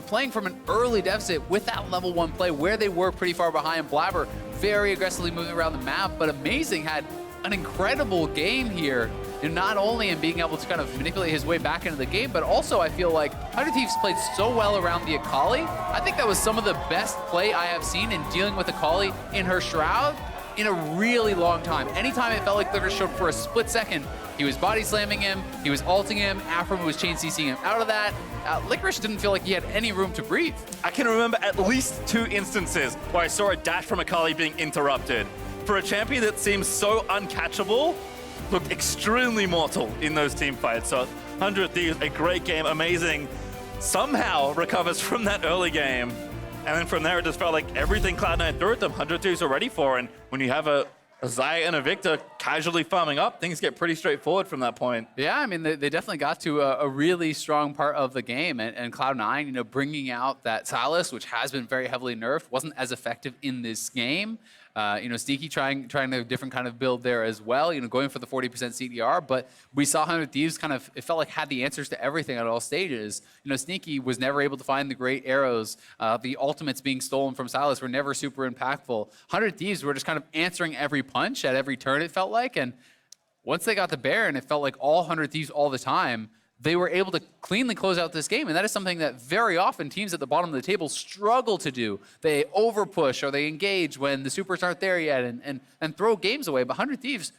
playing from an early deficit with that level 1 play where they were pretty far behind. Blaber very aggressively moving around the map, but Amazing had an incredible game here. And not only in being able to kind of manipulate his way back into the game, but also I feel like 100 Thieves played so well around the Akali. I think that was some of the best play I have seen in dealing with Akali in her Shroud in a really long time. Anytime it felt like Licorice showed for a split second, he was body slamming him, he was ulting him, Aphromoo was chain CCing him out of that. Licorice didn't feel like he had any room to breathe. I can remember at least 2 instances where I saw a dash from Akali being interrupted. For a champion that seems so uncatchable, looked extremely mortal in those team fights. So 100 Thieves, a great game. Amazing somehow recovers from that early game. And then from there, it just felt like everything Cloud9 threw at them, 100 Thieves are ready for. And when you have a Xayah and a Viktor casually farming up, things get pretty straightforward from that point. Yeah, I mean, they definitely got to a really strong part of the game. And Cloud9, bringing out that Sylas, which has been very heavily nerfed, wasn't as effective in this game. Nisqy trying a different kind of build there as well, going for the 40% CDR, but we saw 100 Thieves kind of, it felt like had the answers to everything at all stages. Nisqy was never able to find the great arrows. The ultimates being stolen from Sylas were never super impactful. 100 Thieves were just kind of answering every punch at every turn, it felt like, and once they got the Baron, it felt like all 100 Thieves all the time, they were able to cleanly close out this game. And that is something that very often teams at the bottom of the table struggle to do. They overpush or they engage when the supers aren't there yet and throw games away. But 100 Thieves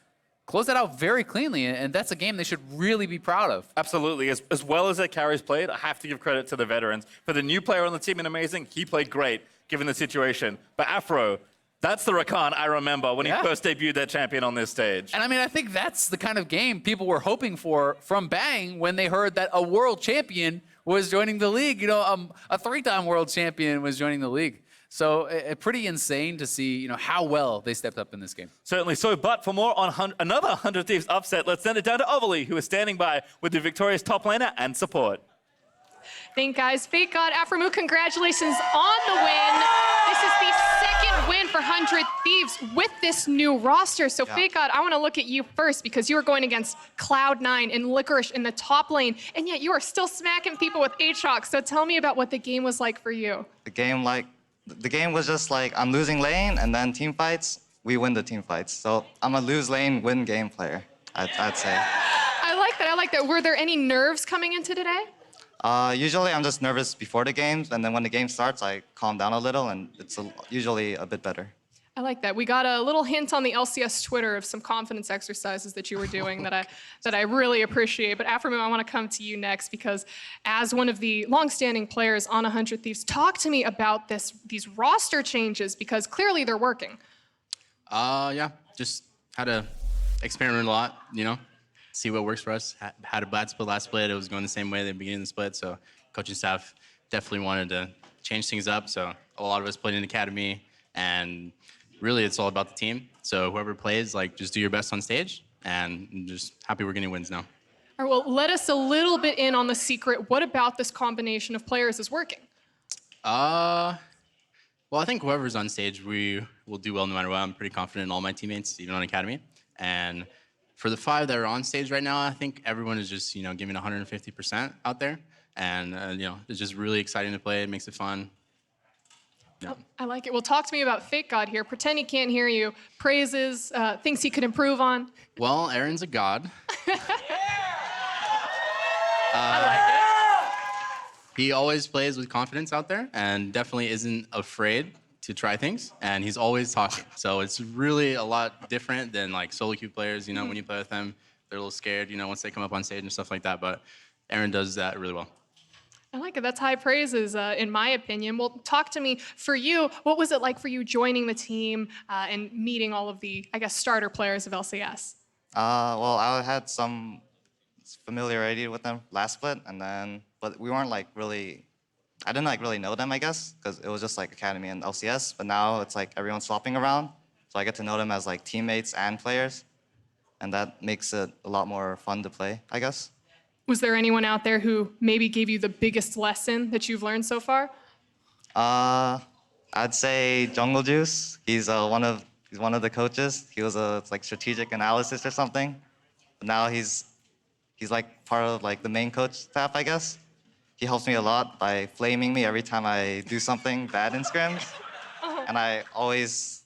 close that out very cleanly, and that's a game they should really be proud of. Absolutely. As well as their carries played, I have to give credit to the veterans. For the new player on the team in Amazing, he played great given the situation. But Aphro, that's the Rakan I remember when he first debuted that champion on this stage. And I mean, I think that's the kind of game people were hoping for from Bang when they heard that a world champion was joining the league. A 3-time world champion was joining the league. So pretty insane to see, how well they stepped up in this game. Certainly so, but for more on another 100 Thieves upset, let's send it down to Overly, who is standing by with the victorious top laner and support. Thank guys. FakeGod, Aphromoo, congratulations on the win. This is the second win for 100 Thieves with this new roster. So FakeGod, I want to look at you first because you are going against Cloud9 and Licorice in the top lane, and yet you are still smacking people with Aatrox. So tell me about what the game was like for you. The game was just like I'm losing lane, and then team fights, we win the team fights. So I'm a lose lane, win game player, I'd say. I like that. Were there any nerves coming into today? Usually I'm just nervous before the games, and then when the game starts, I calm down a little, and it's usually a bit better. I like that. We got a little hint on the LCS Twitter of some confidence exercises that you were doing that I really appreciate. But Aphromoo, I want to come to you next because as one of the longstanding players on 100 Thieves, talk to me about these roster changes because clearly they're working. Yeah, just had to experiment a lot, see what works for us. Had a bad split last split. It was going the same way at the beginning of the split, so coaching staff definitely wanted to change things up. So a lot of us played in academy, and really it's all about the team. So whoever plays, just do your best on stage, and I'm just happy we're getting wins now. All right, well, let us a little bit in on the secret. What about this combination of players is working? Well, I think whoever's on stage, we will do well no matter what. I'm pretty confident in all my teammates, even on academy. And for the 5 that are on stage right now, I think everyone is just, giving 150% out there. And, it's just really exciting to play. It makes it fun. Yeah. Oh, I like it. Well, talk to me about FakeGod here. Pretend he can't hear you. Praises, things he could improve on. Well, Aaron's a god. I like it. He always plays with confidence out there and definitely isn't afraid to try things. And he's always talking. So it's really a lot different than solo queue players. When you play with them, they're a little scared, once they come up on stage and stuff like that. But Aaron does that really well. I like it. That's high praises, in my opinion. Well, talk to me. For you, what was it like for you joining the team and meeting all of the, I guess, starter players of LCS? Well, I had some familiarity with them last split, and then, but we weren't like really, I didn't like really know them, I guess, because it was just like Academy and LCS, but now it's like everyone's swapping around, so I get to know them as like teammates and players, and that makes it a lot more fun to play, I guess. Was there anyone out there who maybe gave you the biggest lesson that you've learned so far? I'd say Jungle Juice. He's one of the coaches. He was it's like strategic analysis or something. But now he's like part of like the main coach staff, I guess. He helps me a lot by flaming me every time I do something bad in scrims, and I always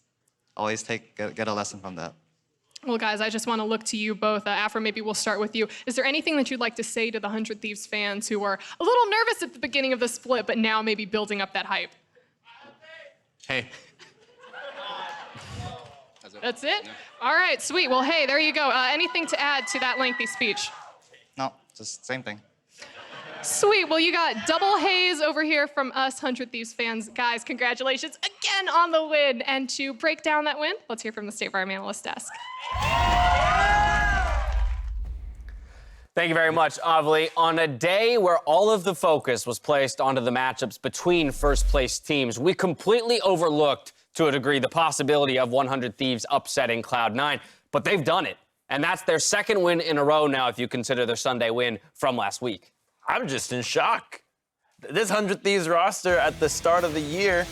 get a lesson from that. Well, guys, I just want to look to you both. Aphro, maybe we'll start with you. Is there anything that you'd like to say to the 100 Thieves fans who were a little nervous at the beginning of the split, but now maybe building up that hype? Hey. That's it? All right, sweet. Well, hey, there you go. Anything to add to that lengthy speech? No, just same thing. Sweet. Well, you got double haze over here from us 100 Thieves fans. Guys, congratulations again on the win. And to break down that win, let's hear from the State Farm Analyst Desk. Thank you very much, Avli. On a day where all of the focus was placed onto the matchups between first-place teams, we completely overlooked, to a degree, the possibility of 100 Thieves upsetting Cloud9, but they've done it. And that's their second win in a row now, if you consider their Sunday win from last week. I'm just in shock. This 100 Thieves roster at the start of the year,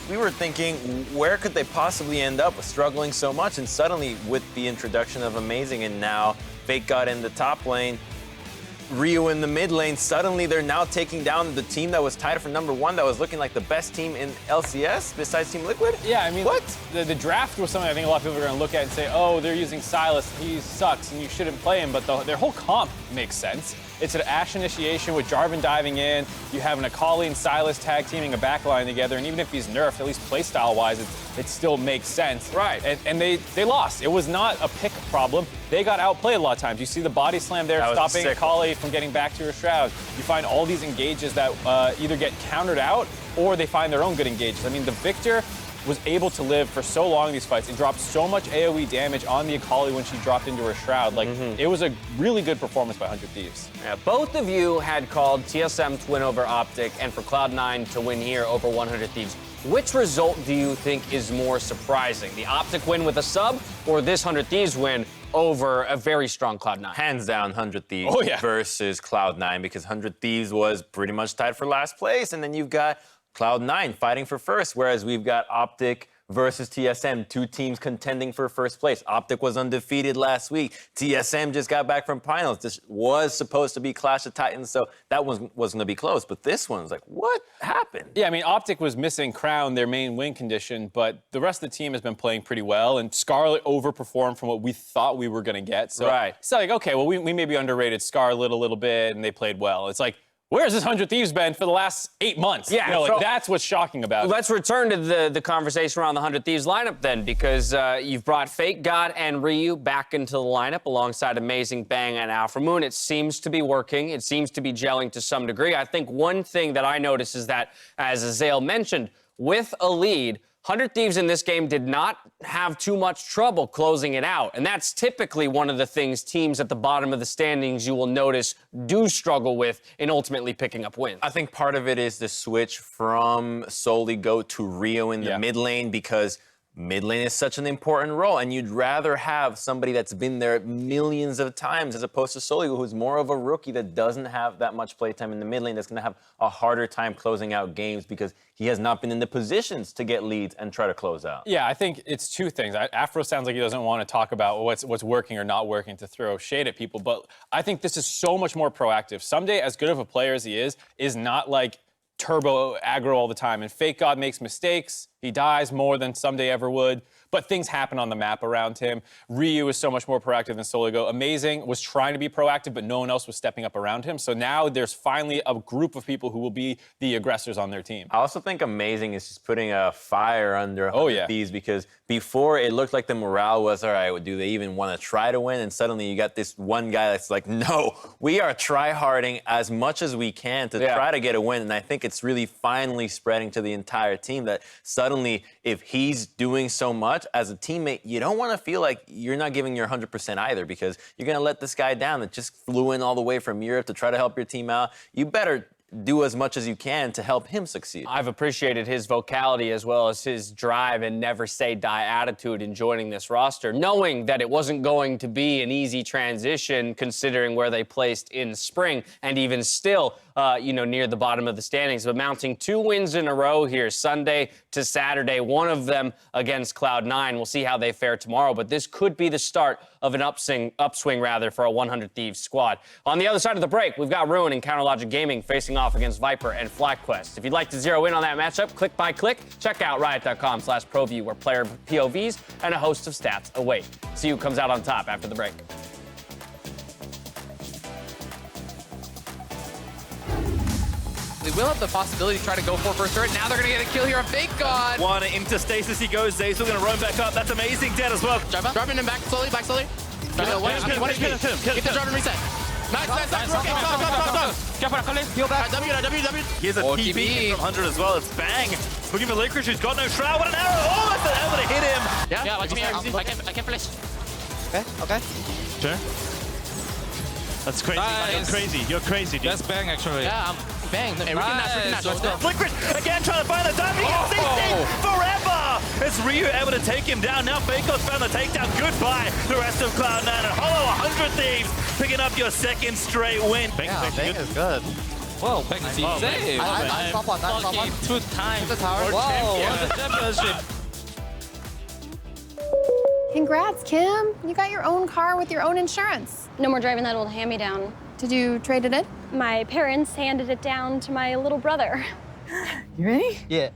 we were thinking, where could they possibly end up struggling so much? And suddenly, with the introduction of Amazing and now FakeGod in the top lane, Rio in the mid lane, suddenly they're now taking down the team that was tied for #1, that was looking like the best team in LCS besides Team Liquid? Yeah, I mean, what? The draft was something I think a lot of people are going to look at and say, oh, they're using Sylas, he sucks, and you shouldn't play him, but their whole comp makes sense. It's an Ashe initiation with Jarvan diving in. You have an Akali and Sylas tag teaming a backline together, and even if he's nerfed, at least playstyle-wise, it still makes sense. Right. And they lost. It was not a pick problem. They got outplayed a lot of times. You see the body slam there, stopping Akali from getting back to her shroud. You find all these engages that either get countered out or they find their own good engages. I mean, the Viktor was able to live for so long in these fights and dropped so much AoE damage on the Akali when she dropped into her shroud. Like, it was a really good performance by 100 Thieves. Yeah, both of you had called TSM to win over Optic and for Cloud9 to win here over 100 Thieves. Which result do you think is more surprising? The Optic win with a sub or this 100 Thieves win over a very strong Cloud9? Hands down 100 Thieves versus Cloud9, because 100 Thieves was pretty much tied for last place, and then you've got Cloud9 fighting for first, whereas we've got Optic versus TSM, two teams contending for first place. Optic was undefeated last week. TSM just got back from finals. This was supposed to be Clash of Titans, so that was going to be close. But this one's like, what happened? Yeah, I mean, Optic was missing Crown, their main win condition, but the rest of the team has been playing pretty well, and Scarlet overperformed from what we thought we were going to get. So it's like, okay, well, we maybe underrated Scarlet a little bit, and they played well. It's like, where's this 100 Thieves been for the last 8 months? Yeah, you know, like, that's what's shocking about it. Let's return to the conversation around the 100 Thieves lineup then, because you've brought FakeGod and Ryu back into the lineup alongside Amazing, Bang, and Aphromoo, and it seems to be working. It seems to be gelling to some degree. I think one thing that I noticed is that, as Zeyzal mentioned, with a lead, 100 Thieves in this game did not have too much trouble closing it out. And that's typically one of the things teams at the bottom of the standings, you will notice, do struggle with in ultimately picking up wins. I think part of it is the switch from solely Go to Rio in the mid lane, because mid lane is such an important role, and you'd rather have somebody that's been there millions of times as opposed to Soligo, who's more of a rookie that doesn't have that much playtime in the mid lane, that's going to have a harder time closing out games because he has not been in the positions to get leads and try to close out. Yeah, I think it's two things. Aphro sounds like he doesn't want to talk about what's working or not working to throw shade at people, but I think this is so much more proactive. Someday, as good of a player as he is not like turbo aggro all the time. And FakeGod makes mistakes. He dies more than Someday ever would. but things happen on the map around him. Ryu is so much more proactive than Soligo. Amazing was trying to be proactive, but no one else was stepping up around him. So now there's finally a group of people who will be the aggressors on their team. I also think Amazing is just putting a fire under these, because before it looked like the morale was, all right, do they even want to try to win? And suddenly you got this one guy that's like, no, we are try-harding as much as we can to try to get a win. And I think it's really finally spreading to the entire team that suddenly, if he's doing so much as a teammate, you don't want to feel like you're not giving your 100% either, because you're going to let this guy down that just flew in all the way from Europe to try to help your team out. You better do as much as you can to help him succeed. I've appreciated his vocality as well as his drive and never say die attitude in joining this roster, knowing that it wasn't going to be an easy transition considering where they placed in spring, and even still, near the bottom of the standings, but mounting 2 wins in a row here, Sunday to Saturday, one of them against Cloud9. We'll see how they fare tomorrow, but this could be the start of an upswing for a 100 Thieves squad. On the other side of the break, we've got Ruin and Counterlogic Gaming facing off against Viper and FlyQuest. If you'd like to zero in on that matchup, click by click, check out riot.com/ProView, where player POVs and a host of stats await. See who comes out on top after the break. They will have the possibility to try to go for first turret. Now they're going to get a kill here on FakeGod. One into stasis he goes. Zeyzal going to roam back up. That's Amazing. Dead as well. Jarvan, dropping him back slowly. Get the Jarvan reset. Nice. Heal back. W. Here's a TP from 100 as well. It's Bang. Looking for Licorice, who's got no shroud. What an arrow. Oh, that's able to hit him. Yeah, watch me. I can flash. Okay. Sure. That's crazy. Nice. You're crazy, dude. That's Bang, actually. Yeah, Bang. Hey, we can dash. Let's go. Licorice again trying to find the time. He gets CC'd forever. It's Ryu able to take him down. Now FakeGod's found the takedown. Goodbye, the rest of Cloud9. And Hollow 100 Thieves picking up your second straight win. Bang is good. Whoa, Bang is insane. I'm top one. 2 times. The tower. Whoa, championship. Congrats, Kim. You got your own car with your own insurance. No more driving that old hand-me-down. Did you trade it in? My parents handed it down to my little brother. You ready? Yeah.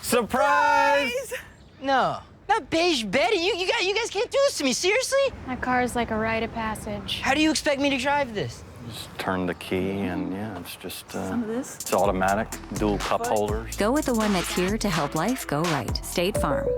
Surprise! No, not beige Betty. You guys can't do this to me. Seriously? My car is like a rite of passage. How do you expect me to drive this? Just turn the key and it's just Some of this. It's automatic, dual cup holders. Go with the one that's here to help life go right. State Farm.